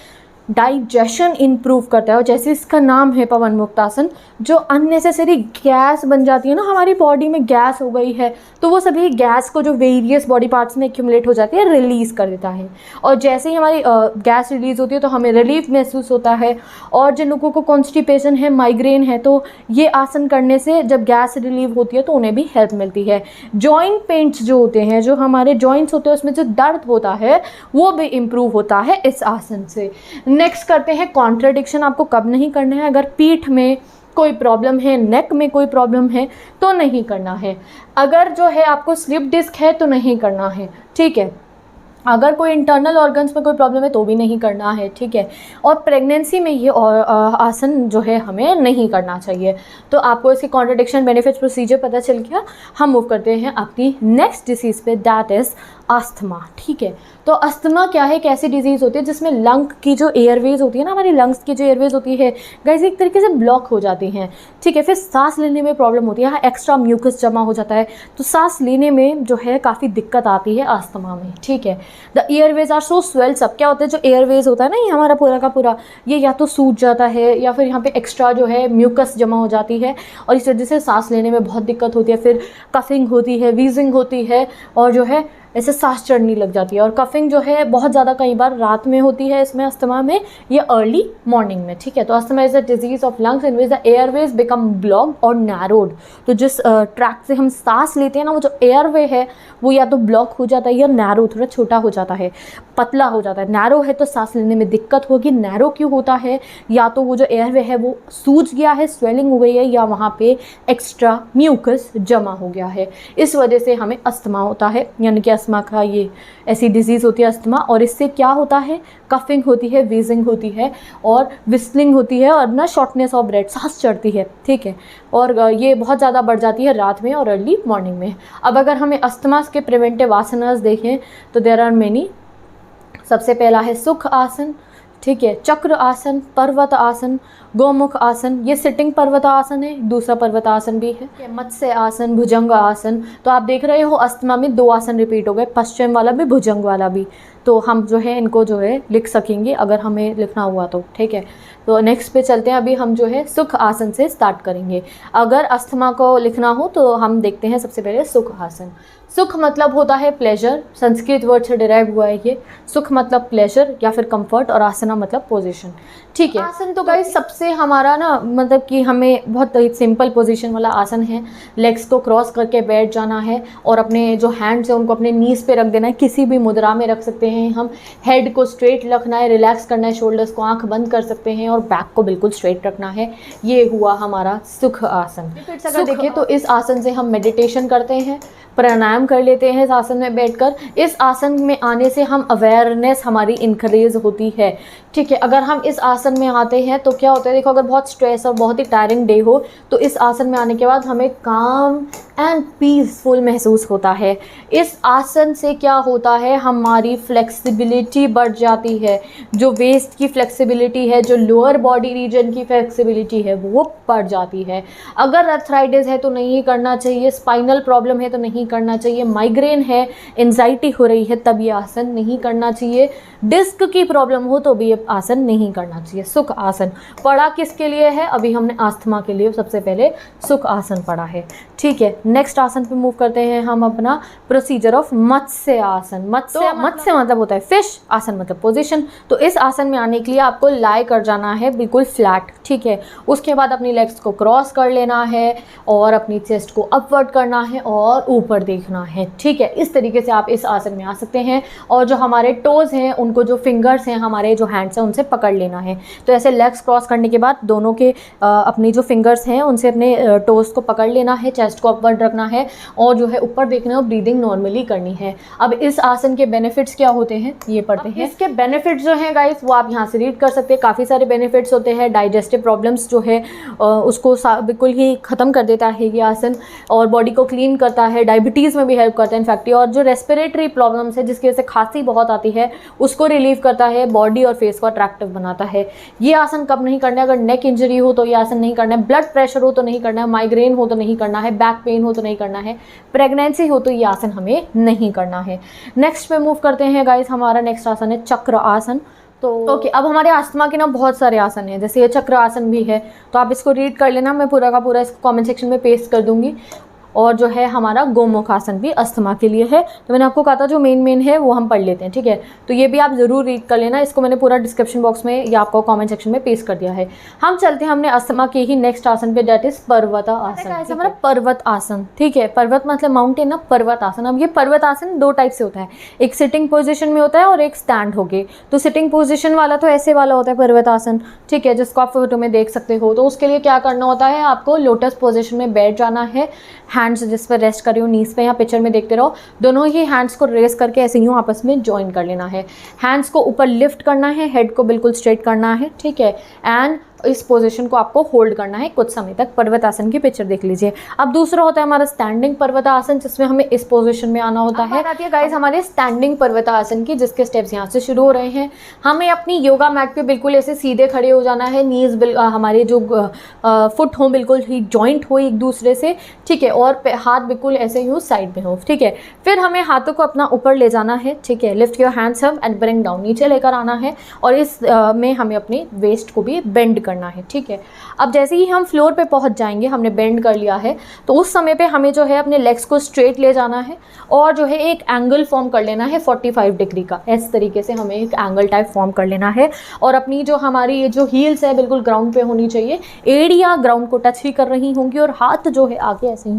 डाइजेशन इम्प्रूव करता है, और जैसे इसका नाम है पवन मुक्तासन, जो अननेसेसरी गैस बन जाती है ना हमारी बॉडी में, गैस हो गई है तो वो सभी गैस को जो वेरियस बॉडी पार्ट्स में एक्यूमुलेट हो जाती है रिलीज़ कर देता है। और जैसे ही हमारी गैस रिलीज़ होती है तो हमें रिलीफ महसूस होता है। और जिन लोगों को कॉन्स्टिपेशन है, माइग्रेन है, तो ये आसन करने से जब गैस रिलीव होती है तो उन्हें भी हेल्प मिलती है। जॉइंट पेन्स जो होते हैं, जो हमारे जॉइंट्स होते हैं उसमें जो दर्द होता है वो भी इम्प्रूव होता है इस आसन से। नेक्स्ट करते हैं कॉन्ट्रडिक्शन। आपको कब नहीं करना है, अगर पीठ में कोई प्रॉब्लम है, नेक में कोई प्रॉब्लम है तो नहीं करना है। अगर जो है आपको स्लिप डिस्क है तो नहीं करना है, ठीक है। अगर कोई इंटरनल ऑर्गन्स में कोई प्रॉब्लम है तो भी नहीं करना है, ठीक है। और प्रेगनेंसी में ये आसन जो है हमें नहीं करना चाहिए। तो आपको इसके कॉन्ट्रडिक्शन, बेनिफिट्स, प्रोसीजर पता चल गया। हम मूव करते हैं अपनी नेक्स्ट डिसीज़ पे, दैट इज़ अस्थमा, ठीक है। तो अस्थमा क्या है, एक ऐसी डिजीज़ होती है जिसमें लंग की जो एयरवेज होती है ना, हमारी लंग्स की जो एयरवेज होती है गाइस एक तरीके से ब्लॉक हो जाती हैं, ठीक है। फिर सांस लेने में प्रॉब्लम होती है, यहाँ एक्स्ट्रा म्यूकस जमा हो जाता है, तो सांस लेने में जो है काफ़ी दिक्कत आती है अस्थमा में, ठीक है। The airways are so swells up. क्या होता है, जो एयरवेज होता है ना ये हमारा पूरा का पूरा, ये या तो सूज जाता है या फिर यहाँ पे एक्स्ट्रा जो है म्यूकस जमा हो जाती है, और इस वजह से सांस लेने में बहुत दिक्कत होती है। फिर कफिंग होती है, वीजिंग होती है, और जो है ऐसे सांस चढ़नी लग जाती है। और कफिंग जो है बहुत ज़्यादा कई बार रात में होती है इसमें अस्थमा में, या अर्ली मॉर्निंग में, ठीक है। तो asthma is a disease of lungs in which the Airways become blocked और नैरोड। तो जिस ट्रैक से हम सांस लेते हैं ना, वो जो एयरवे है वो या तो ब्लॉक हो जाता है या नैरो, थोड़ा छोटा हो जाता है, पतला हो जाता है। नैरो है तो सांस लेने में दिक्कत होगी। नैरो क्यों होता है, या तो वो जो एयरवे है वो सूज गया है, स्वेलिंग हो गई है, या वहाँ पे एक्स्ट्रा म्यूकस जमा हो गया है, इस वजह से हमें अस्थमा होता है। यानी कि अस्थमा का ये ऐसी डिजीज़ होती है अस्थमा, और इससे क्या होता है, कफिंग होती है, वीजिंग होती है, और विस्लिंग होती है, और ना शॉर्टनेस ऑफ ब्रेथ, सांस चढ़ती है, ठीक है। और ये बहुत ज़्यादा बढ़ जाती है रात में और अर्ली मॉर्निंग में। अब अगर हमें अस्थमा के प्रिवेंटिव आसनास देखें तो देयर आर मेनी। सबसे पहला है सुख आसन, ठीक है, चक्र आसन, पर्वत आसन, गोमुख आसन, ये सिटिंग पर्वत आसन है, दूसरा पर्वत आसन भी है, मत्स्य आसन, भुजंग आसन। तो आप देख रहे हो अस्थमा में 2 आसन रिपीट हो गए, पश्चिम वाला भी, भुजंग वाला भी। तो हम जो है इनको जो है लिख सकेंगे अगर हमें लिखना हुआ तो, ठीक है। तो नेक्स्ट पे चलते हैं। अभी हम जो है सुख आसन से स्टार्ट करेंगे। अगर अस्थमा को लिखना हो तो हम देखते हैं सबसे पहले सुख आसन। सुख मतलब होता है प्लेजर, संस्कृत वर्ड से डिराइव हुआ है ये। सुख मतलब प्लेजर या फिर कंफर्ट, और आसना मतलब पोजीशन, ठीक है। आसन तो गाइस सबसे हमारा ना मतलब कि हमें बहुत सिंपल पोजीशन वाला आसन है। लेग्स को क्रॉस करके बैठ जाना है और अपने जो हैंड्स हैं उनको अपने नीज पे रख देना है, किसी भी मुद्रा में रख सकते हैं हम। हेड को स्ट्रेट रखना है, रिलैक्स करना है, शोल्डर्स को, आंख बंद कर सकते हैं और और बैक को बिल्कुल स्ट्रेट रखना है। ये हुआ हमारा सुख आसन। अगर देखें तो इस आसन से हम मेडिटेशन करते हैं, प्राणायाम कर लेते हैं इस आसन में बैठकर। इस आसन में आने से हम अवेयरनेस हमारी इंक्रीज होती है, ठीक है। अगर हम इस आसन में आते हैं तो क्या होता है, देखो अगर बहुत स्ट्रेस और बहुत ही टायरिंग डे हो तो इस आसन में आने के बाद हमें काम एंड पीसफुल महसूस होता है। इस आसन से क्या होता है, हमारी फ्लेक्सिबिलिटी बढ़ जाती है। जो वेस्ट की फ्लेक्सिबिलिटी है, जो लोअर बॉडी रीजन की फ्लेक्सिबिलिटी है, वो बढ़ जाती है। अगर अर्थराइटिस है तो नहीं करना चाहिए, स्पाइनल प्रॉब्लम है तो नहीं करना चाहिए, माइग्रेन है, एंजाइटी हो रही है तब ये आसन नहीं करना चाहिए, डिस्क की प्रॉब्लम हो तो भी ये आसन नहीं करना चाहिए। सुख आसन पढ़ा किसके लिए है, अभी हमने आस्थमा के लिए सबसे पहले सुख आसन पढ़ा है, ठीक है। नेक्स्ट आसन पे मूव करते हैं हम अपना प्रोसीजर ऑफ मत्स्य आसन। मत्स्य मतलब होता है फिश, आसन मतलब पोजीशन। तो इस आसन में आने के लिए आपको लाई कर जाना है बिल्कुल फ्लैट, ठीक है। उसके बाद अपनी लेग्स को क्रॉस कर लेना है और अपनी चेस्ट को अपवर्ड करना है और ऊपर देखना है, ठीक है। इस तरीके से आप इस आसन में आ सकते हैं। और जो हमारे टोज़ हैं उनको, जो फिंगर्स हैं हमारे, जो हैंड्स हैं उनसे पकड़ लेना है। तो ऐसे लेग्स क्रॉस करने के बाद दोनों के अपनी जो फिंगर्स हैं उनसे अपने टोज़ को पकड़ लेना है, चेस्ट को अपवर्ड रखना है और जो है ऊपर देखना है और ब्रीदिंग नॉर्मली करनी है। अब इस आसन के बेनिफिट्स क्या होते हैं ये पढ़ते हैं। इसके बेनिफिट्स जो हैं गाइस वो आप यहाँ से रीड कर सकते हैं। काफ़ी सारे बेनिफिट्स होते हैं। डाइजेस्टिव प्रॉब्लम्स जो है उसको बिल्कुल ही ख़त्म कर देता है ये आसन, और बॉडी को क्लीन करता है, डायबिटीज़ में भी हेल्प करता है इनफैक्ट। और जो रेस्पिरेटरी प्रॉब्लम्स है जिसकी वजह से खांसी बहुत आती है उसको रिलीव करता है, बॉडी और फेस को अट्रैक्टिव बनाता है। ये आसन कब नहीं करना है, अगर नेक इंजरी हो तो ये आसन नहीं करना है, ब्लड प्रेशर हो तो नहीं करना है, माइग्रेन हो तो नहीं करना है, बैक पेन हो तो नहीं करना है, प्रेगनेंसी हो तो ये आसन हमें नहीं करना है। नेक्स्ट पे मूव करते हैं गाइस, हमारा नेक्स्ट आसन है चक्र आसन। तो ओके, अब हमारे अस्थमा के ना बहुत सारे आसन हैं, जैसे ये चक्र आसन भी है, तो आप इसको रीड कर लेना, मैं पूरा का पूरा इसको कमेंट सेक्शन में पेस्ट कर दूंगी। और जो है हमारा गोमुख आसन भी अस्थमा के लिए है। तो मैंने आपको कहा था जो मेन है वो हम पढ़ लेते हैं, ठीक है। तो ये भी आप ज़रूर रीड कर लेना, इसको मैंने पूरा डिस्क्रिप्शन बॉक्स में या आपको कमेंट सेक्शन में पेस्ट कर दिया है। हम चलते हैं हमने अस्थमा के ही नेक्स्ट आसन पे, डेट इज पर्वत आसन। ऐसा हमारा पर्वत आसन, ठीक है। पर्वत मतलब माउंटेन ना, पर्वत आसन। अब ये पर्वत आसन दो टाइप से होता है, एक सिटिंग पोजिशन में होता है और एक स्टैंड हो गए। तो सिटिंग पोजिशन वाला तो ऐसे वाला होता है पर्वत आसन, ठीक है, जिसको आप फोटो में देख सकते हो। तो उसके लिए क्या करना होता है, आपको लोटस पोजिशन में बैठ जाना है, हैंड्स जिस पर रेस्ट कर रही हो नीज पे, या पिक्चर में देखते रहो, दोनों ही हैंड्स को रेस करके ऐसे यूँ आपस में ज्वाइन कर लेना है। हैंड्स को ऊपर लिफ्ट करना है, हेड को बिल्कुल स्ट्रेट करना है, ठीक है। एंड इस पोजीशन को आपको होल्ड करना है कुछ समय तक। पर्वत आसन की पिक्चर देख लीजिए। अब दूसरा होता है हमारा स्टैंडिंग पर्वत आसन, जिसमें हमें इस पोजीशन में आना होता है। आती है गाइस हमारे स्टैंडिंग पर्वत आसन की, जिसके स्टेप्स यहाँ से शुरू हो रहे हैं। हमें अपनी योगा मैट पे बिल्कुल ऐसे सीधे खड़े हो जाना है, नीज हमारे जो फुट हो बिल्कुल ही जॉइंट हो एक दूसरे से, ठीक है, और हाथ बिल्कुल ऐसे यूँ साइड में हो, ठीक है। फिर हमें हाथों को अपना ऊपर ले जाना है, ठीक है, lift your hands up and bring down, नीचे लेकर आना है, और इस में हमें अपनी वेस्ट को भी बेंड करना है, ठीक है। अब जैसे ही हम फ्लोर पे पहुंच जाएंगे, हमने बेंड कर लिया है, तो उस समय पे हमें जो है अपने लेग्स को स्ट्रेट ले जाना है और जो है एक एंगल फॉर्म कर लेना है 45 डिग्री का। इस तरीके से हमें एक एंगल टाइप फॉर्म कर लेना है, और अपनी जो हमारी ये जो हील्स है बिल्कुल ग्राउंड पे होनी चाहिए, एड़ियाँ ग्राउंड को टच ही कर रही होंगी, और हाथ जो है आगे ऐसे ही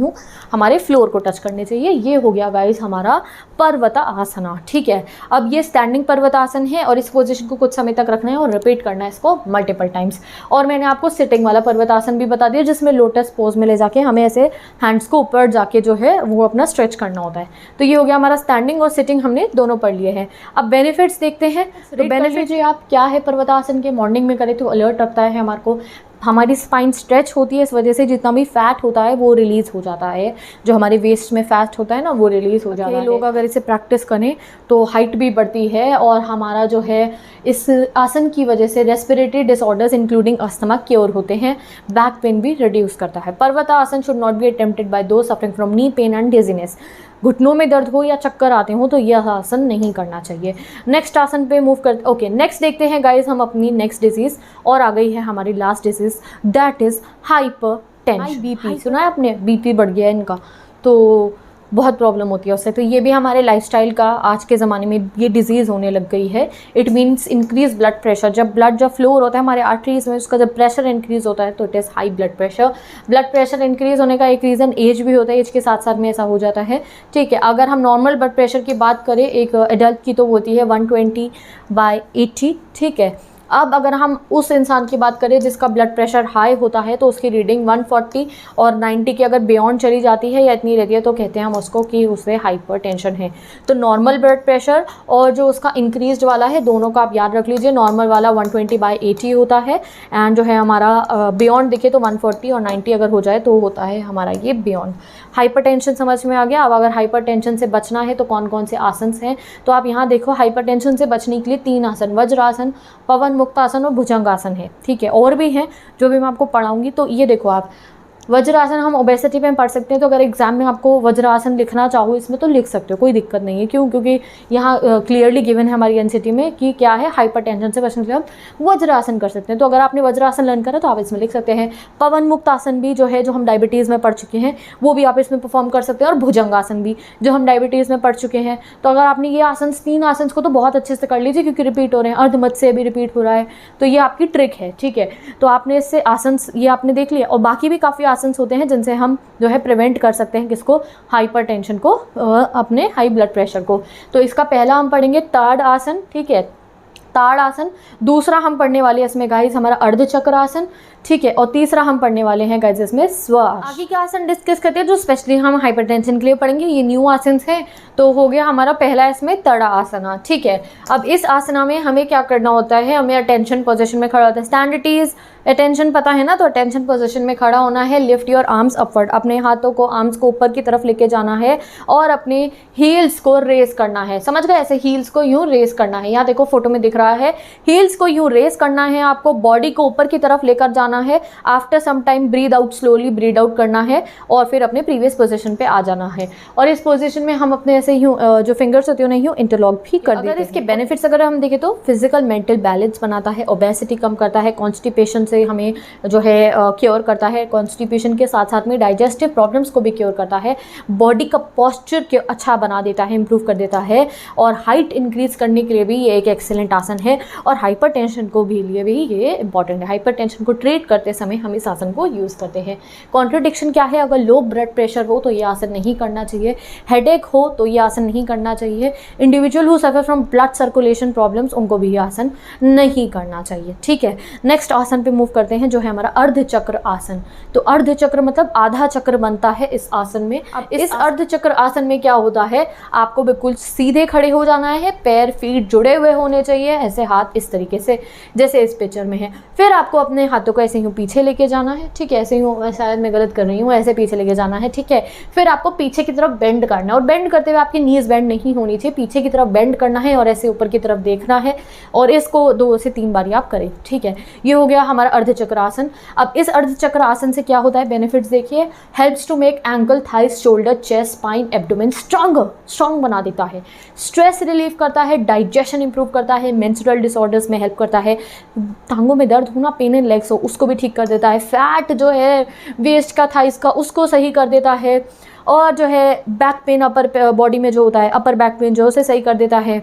हमारे फ्लोर को टच करने चाहिए। ये हो गया गाइस हमारा पर्वता आसना, ठीक है। अब ये स्टैंडिंग पर्वत आसन है, और इस पोजीशन को कुछ समय तक रखना है और रिपीट करना है इसको मल्टीपल टाइम्स। और मैंने आपको सिटिंग वाला पर्वत आसन भी बता दिया, जिसमें लोटस पोज में ले जाके हमें ऐसे हैंड्स को ऊपर जाके जो है वो अपना स्ट्रेच करना होता है। तो ये हो गया हमारा स्टैंडिंग और सिटिंग, हमने दोनों पढ़ लिए हैं। अब बेनिफिट्स देखते हैं। तो बेनिफिट जो आप क्या है पर्वत आसन के, मॉर्निंग में करें तो अलर्ट रखता है हमारे को, हमारी स्पाइन स्ट्रेच होती है, इस वजह से जितना भी फैट होता है वो रिलीज़ हो जाता है, जो हमारे वेस्ट में फैट होता है ना वो रिलीज़ हो जाता है। लोग अगर इसे प्रैक्टिस करें तो हाइट भी बढ़ती है, और हमारा जो है इस आसन की वजह से respiratory disorders including asthma cure होते हैं, बैक पेन भी रिड्यूस करता है। Parvat asan should not be attempted by those suffering from knee pain and dizziness. घुटनों में दर्द हो या चक्कर आते हो तो यह आसन नहीं करना चाहिए। नेक्स्ट आसन पे मूव करते, ओके नेक्स्ट देखते हैं गाइस हम अपनी नेक्स्ट डिजीज़, और आ गई है हमारी last disease, that is hypertension. BP सुना है आपने, बीपी बढ़ गया है इनका, तो बहुत प्रॉब्लम होती है उससे। तो ये भी हमारे लाइफस्टाइल का आज के ज़माने में ये डिजीज़ होने लग गई है। It means increase blood pressure. जब ब्लड जब फ्लो होता है हमारे आर्टरीज में, उसका जब प्रेशर इंक्रीज़ होता है तो it is high blood pressure. Blood pressure increase होने का एक रीज़न एज भी होता है, एज के साथ साथ में ऐसा हो जाता है, ठीक है। अगर हम नॉर्मल ब्लड प्रेशर की बात करें एक एडल्ट की, तो वो होती है 120/80, ठीक है। अब अगर हम उस इंसान की बात करें जिसका ब्लड प्रेशर हाई होता है तो उसकी रीडिंग 140 और 90 की अगर बियॉन्ड चली जाती है या इतनी रहती है तो कहते हैं हम उसको कि उसे हाइपरटेंशन है। तो नॉर्मल ब्लड प्रेशर और जो उसका इंक्रीज्ड वाला है दोनों का आप याद रख लीजिए। नॉर्मल वाला 120/80 होता है एंड जो है हमारा बियॉन्ड दिखे तो 140 और 90 अगर हो जाए तो होता है हमारा ये बियॉन्ड। हाइपरटेंशन समझ में आ गया। अब अगर हाइपरटेंशन से बचना है तो कौन कौन से आसन हैं, तो आप यहाँ देखो हाइपरटेंशन से बचने के लिए 3 आसन, वज्रासन, पवन मुक्तासन और भुजंगासन है। ठीक है, और भी हैं जो भी मैं आपको पढ़ाऊंगी। तो ये देखो आप वज्रासन हम ओबेसिटी में पढ़ सकते हैं, तो अगर एग्जाम में आपको वज्रासन लिखना चाहो इसमें तो लिख सकते हो, कोई दिक्कत नहीं है। क्यों? क्योंकि यहाँ क्लियरली गिवन है हमारी एनसीटी में कि क्या है, हाइपरटेंशन से बचने के लिए हम वज्रासन कर सकते हैं। तो अगर आपने वज्रासन लर्न करा तो आप इसमें लिख सकते हैं। पवन मुक्त आसन भी जो है जो हम डायबिटीज़ में पढ़ चुके हैं वो भी आप इसमें परफॉर्म कर सकते हैं, और भुजंगासन भी जो हम डायबिटीज़ में पढ़ चुके हैं। तो अगर आपने ये आसन 3 आसन को तो बहुत अच्छे से कर लीजिए क्योंकि रिपीट हो रहे हैं, अर्धमत से भी रिपीट हो रहा है, तो ये आपकी ट्रिक है। ठीक है, तो आपने इससे आसन ये आपने देख लिया, और बाकी भी काफ़ी आसन होते हैं जिनसे हम जो है प्रिवेंट कर सकते हैं किसको, हाइपरटेंशन को, अपने हाई ब्लड प्रेशर को। तो इसका पहला हम पढ़ेंगे ताड़ आसन। ठीक है, ताड़ आसन। दूसरा हम पढ़ने वाले हैं इसमें गाइस हमारा अर्धचक्र आसन। ठीक है, और तीसरा हम पढ़ने वाले हैं गाइस इसमें श्वास। आगे के आसन डिस्कस करते हैं जो स्पेशली हम हाइपरटेंशन के लिए पढ़ेंगे। ये न्यू आसन हैं, तो हो गया हमारा पहला इसमें तड़ा आसना। ठीक है, अब इस आसना में हमें क्या करना होता है, हमें अटेंशन पोजीशन में खड़ा होता है। स्टैंड इट इज, अटेंशन पता है ना, तो अटेंशन पोजीशन में खड़ा होना है। लिफ्ट योर आर्म्स अपवर्ड, अपने हाथों को आर्म्स को ऊपर की तरफ लेके जाना है और अपने हील्स को रेस करना है। समझ गए, ऐसे हील्स को यूं रेस करना है। यहाँ देखो फोटो में दिख रहा है, हील्स को यूं रेस करना है आपको, बॉडी को ऊपर की तरफ लेकर जाना है। After some time breathe out, slowly breathe out करना है और फिर अपने प्रीवियस पोजीशन पे आ जाना है। और इस पोजीशन में हम अपने ऐसे यूं जो फिंगर्स होती है उन्हें यूं इंटरलॉक भी कर देते हैं। अगर इसके बेनिफिट्स अगर हम देखें तो फिजिकल मेंटल बैलेंस बनाता है, ओबेसिटी कम करता है, कॉन्स्टिपेशन से हमें जो है क्योर करता है, कॉन्स्टिपेशन के साथ साथ में डाइजेस्टिव प्रॉब्लम्स को भी क्योर करता है, बॉडी का पॉस्चर अच्छा बना देता है, इंप्रूव कर देता है, और हाइट इंक्रीज करने के लिए भी ये एक एक्सीलेंट आसन है, और हाइपरटेंशन को भी लिए भी ये इंपॉर्टेंट है। हाइपरटेंशन को ट्रीट करते समय हम इस आसन को यूज़ करते हैं। कॉन्ट्रडिक्शन क्या है, अगर लो ब्लड प्रेशर हो तो ये आसन नहीं करना चाहिए, हेडेक हो तो ये आसन नहीं करना चाहिए, individual who suffer from blood circulation problems उनको भी ये आसन नहीं करना चाहिए। ठीक है, नेक्स्ट आसन पे मूव करते हैं जो है हमारा अर्धचक्र आसन। तो अर्धचक्र मतलब आधा चक्र बनता है इस आसन में। अब इस अर्धचक्र आसन में क्या होता है, आपको बिल्कुल सीधे खड़े हो जाना है, पैर फीट जुड़े हुए होने चाहिए, ऐसे हाथ इस तरीके से जैसे इस पिक्चर में है। फिर आपको अपने हाथों को ऐसे यूँ पीछे लेके जाना है। ठीक है, ऐसे यूँ, शायद मैं गलत कर रही हूँ, ऐसे पीछे लेके जाना है। ठीक है, फिर आपको पीछे की तरफ बेंड करना है, और बेंड करते हुए आपकी नीज बेंड नहीं होनी चाहिए, पीछे की तरफ बेंड करना है और ऐसे ऊपर की तरफ देखना है, और इसको 2 से 3 बार आप करें। ठीक है, ये हो गया हमारा अर्धचक्र आसन। अब इस अर्धचक्र आसन से क्या होता है, बेनिफिट्स देखिए। Helps to make ankle, thighs, shoulder, chest, spine, abdomen strong बना देता है, स्ट्रेस रिलीव करता है, डाइजेशन इंप्रूव करता है, मेंस्ट्रुअल डिसऑर्डर्स में हेल्प करता है, टांगों में दर्द होना, पेन इन लेग्स हो उसको भी ठीक कर देता है, फैट जो है वेस्ट का, थाइस का, उसको सही कर देता है, और जो है बैक पेन, अपर बॉडी में जो होता है अपर बैक पेन जो उसे सही कर देता है,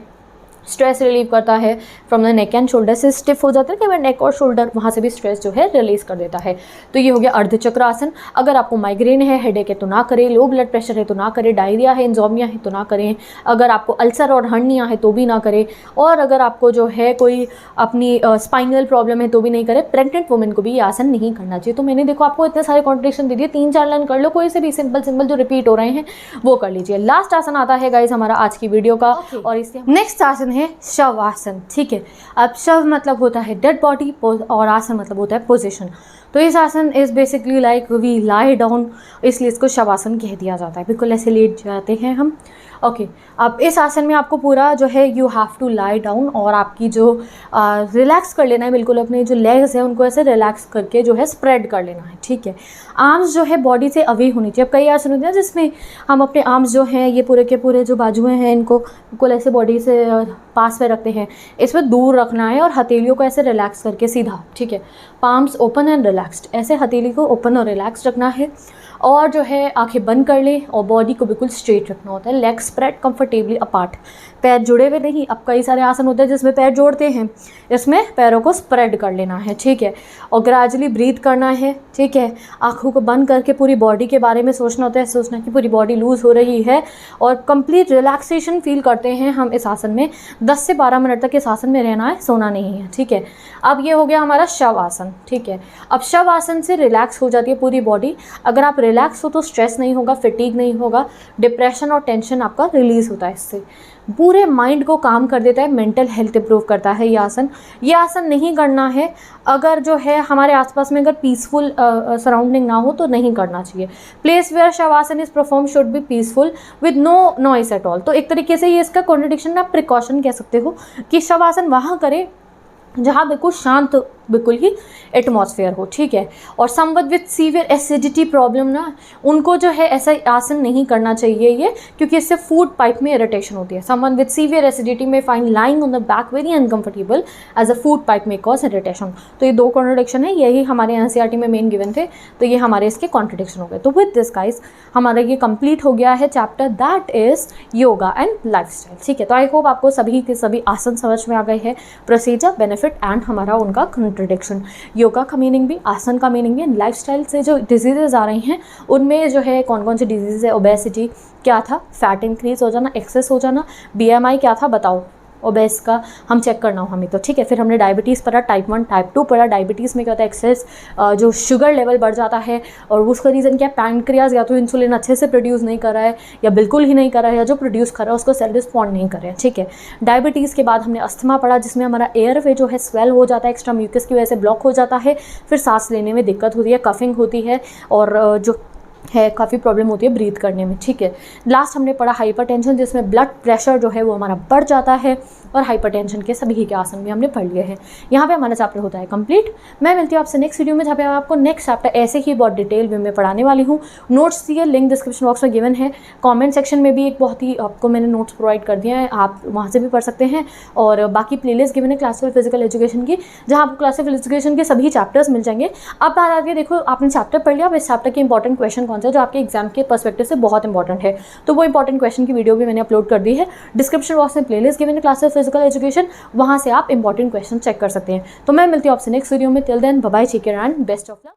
स्ट्रेस रिलीव करता है from the neck and shoulder, से स्टिफ हो जाता है कि नेक और शोल्डर, वहाँ से भी स्ट्रेस जो है रिलीज कर देता है। तो ये हो गया अर्धचक्र आसन। अगर आपको माइग्रेन है, हेडेक है तो ना करें, लो ब्लड प्रेशर है तो ना करें, डायरिया है, इंसोम्निया है तो ना करें, अगर आपको अल्सर और हर्निया है तो भी ना करें, और अगर आपको जो है कोई अपनी स्पाइनल प्रॉब्लम है तो भी नहीं करें। प्रेग्नेंट वुमेन को भी ये आसन नहीं करना चाहिए। तो मैंने देखो आपको इतने सारे कॉन्ट्रडिक्शन दे दिए, 3-4 लाइन कर लो, कोई से भी सिंपल जो रिपीट हो रहे हैं वो कर लीजिए। लास्ट आसन आता है गाइज हमारा आज की वीडियो का, और इसके नेक्स्ट आसन है शव आसन। ठीक है, अब शव मतलब होता है डेड बॉडी और आसन मतलब होता है पोजीशन। तो इस asan is basically like we lie down, इसलिए इसको शवासन कह दिया जाता है। बिल्कुल ऐसे लेट जाते हैं हम। ओके, अब इस आसन में आपको पूरा जो है you have to lie down, और आपकी जो रिलैक्स कर लेना है, बिल्कुल अपने जो लेग्स हैं उनको ऐसे रिलैक्स करके जो है स्प्रेड कर लेना है। ठीक है, आर्म्स जो है बॉडी से अवे होनी चाहिए। अब कई आसन होते हैं जिसमें हम अपने आर्म्स जो हैं ये पूरे के पूरे जो बाजुएं हैं इनको बिल्कुल ऐसे बॉडी से पास में रखते हैं, इसमें दूर रखना है और हथेलियों को ऐसे रिलैक्स करके सीधा। ठीक है, पाम्स ओपन एंड रिलैक्स्ड, ऐसे हथेली को ओपन और रिलैक्स रखना है, और जो है आंखें बंद कर लें और बॉडी को बिल्कुल स्ट्रेट रखना होता है। लेग स्प्रेड कंफर्टेबली अपार्ट, पैर जुड़े हुए नहीं। अब कई सारे आसन होते हैं जिसमें पैर जोड़ते हैं, इसमें पैरों को स्प्रेड कर लेना है, ठीक है। और ग्रेजुअली ब्रीथ करना है, ठीक है। आंखों को बंद करके पूरी बॉडी के बारे में सोचना होता है, सोचना कि पूरी बॉडी लूज़ हो रही है और कंप्लीट रिलैक्सेशन फील करते हैं हम इस आसन में। 10 से 12 मिनट तक इस आसन में रहना है, सोना नहीं है, ठीक है। अब ये हो गया हमारा शव आसन, ठीक है। अब शव आसन से रिलैक्स हो जाती है पूरी बॉडी। अगर आप रिलैक्स हो तो स्ट्रेस नहीं होगा, फटीग नहीं होगा, डिप्रेशन और टेंशन आपका रिलीज़ होता है। इससे पूरे माइंड को काम कर देता है, मेंटल हेल्थ इंप्रूव करता है ये आसन। ये आसन नहीं करना है अगर जो है हमारे आसपास में अगर पीसफुल सराउंडिंग ना हो तो नहीं करना चाहिए। Place where shavasan is perform should be peaceful with no noise at all. तो एक तरीके से ये इसका कॉन्ट्रडिक्शन आप प्रिकॉशन कह सकते हो कि शवासन वहाँ करें जहाँ बिल्कुल शांत बिल्कुल ही एटमॉस्फेयर हो, ठीक है। और someone with severe acidity problem ना, उनको जो है ऐसा आसन नहीं करना चाहिए ये, क्योंकि इससे फूड पाइप में इरिटेशन होती है। Someone with severe acidity may find lying on the back very uncomfortable as a food pipe may cause irritation. तो ये दो कॉन्ट्रडिक्शन है, यही हमारे एनसीईआरटी में मेन गिवन थे, तो ये हमारे इसके कॉन्ट्रडिक्शन हो गए। तो विद दिस गाइस हमारा ये कंप्लीट हो गया है chapter that is yoga and lifestyle, ठीक है। तो आई होप आपको सभी के सभी आसन समझ में आ गए हैं, प्रोसीजर, बेनिफिट एंड हमारा उनका कंट्रडिक्शन। योगा का मीनिंग भी, आसन का मीनिंग भी, लाइफस्टाइल से जो डिजीजेज आ रही हैं उनमें जो है कौन कौन सी डिजीज़ है। ओबेसिटी क्या था, फैट इंक्रीज हो जाना, एक्सेस हो जाना। बीएमआई क्या था बताओ, ओबेस का हम चेक करना हो हमें तो, ठीक है। फिर हमने डायबिटीज़ पढ़ा, टाइप 1 टाइप 2 पढ़ा। डायबिटीज़ में क्या होता है, एक्सेस जो शुगर लेवल बढ़ जाता है और उसका रीज़न क्या है, पैनक्रियाज या तो इंसुलिन अच्छे से प्रोड्यूस नहीं कर रहा है या बिल्कुल ही नहीं कर रहा है, या जो प्रोड्यूस कर रहा है उसको सेल रिस्पॉन्ड नहीं कर रहा है, ठीक है। डायबिटीज़ के बाद हमने अस्थमा पढ़ा, जिसमें हमारा एयरवे जो है स्वेल हो जाता है, एक्स्ट्रा म्यूकस की वजह से ब्लॉक हो जाता है, फिर सांस लेने में दिक्कत होती है, कफिंग होती है और जो है काफ़ी प्रॉब्लम होती है ब्रीथ करने में, ठीक है। लास्ट हमने पढ़ा हाइपरटेंशन, जिसमें ब्लड प्रेशर जो है वो हमारा बढ़ जाता है, और हाइपरटेंशन के सभी के आसन भी हमने पढ़ लिए हैं। यहाँ पे हमारा चैप्टर होता है कंप्लीट। मैं मिलती हूँ आपसे नेक्स्ट वीडियो में, जहाँ पे आपको नेक्स्ट चैप्टर ऐसे ही बहुत डिटेल में मैं पढ़ाने वाली हूँ। नोट्स दिए, लिंक डिस्क्रिप्शन बॉक्स में गिवन है। कमेंट सेक्शन में भी एक बहुत ही आपको मैंने नोट्स प्रोवाइड कर दिया है, आप वहाँ से भी पढ़ सकते हैं। और बाकी प्लेलिस्ट गिवन है क्लासिकल फिजिकल एजुकेशन की, जहाँ आपको क्लासिकल एजुकेशन के सभी चैप्टर्स मिल जाएंगे। अब बात आगे देखो, आपने चैप्टर पढ़ लिया, अब इस चैप्टर के इंपॉर्टेंट क्वेश्चन कौन सा है जो आपके एग्जाम के पर्सपेक्टिव से बहुत इंपॉर्टेंट है, तो वो इंपॉर्टेंट क्वेश्चन की वीडियो भी मैंने अपलोड कर दी है। डिस्क्रिप्शन बॉक्स में प्लेलिस्ट गिवन है क्लासिकल फिजिकल एजुकेशन, वहाँ से आप इंपॉर्टेंट क्वेश्चन चेक कर सकते हैं। तो मैं मिलती हूँ आपसे नेक्स्ट वीडियो में। Till then bye bye, take care and best of luck.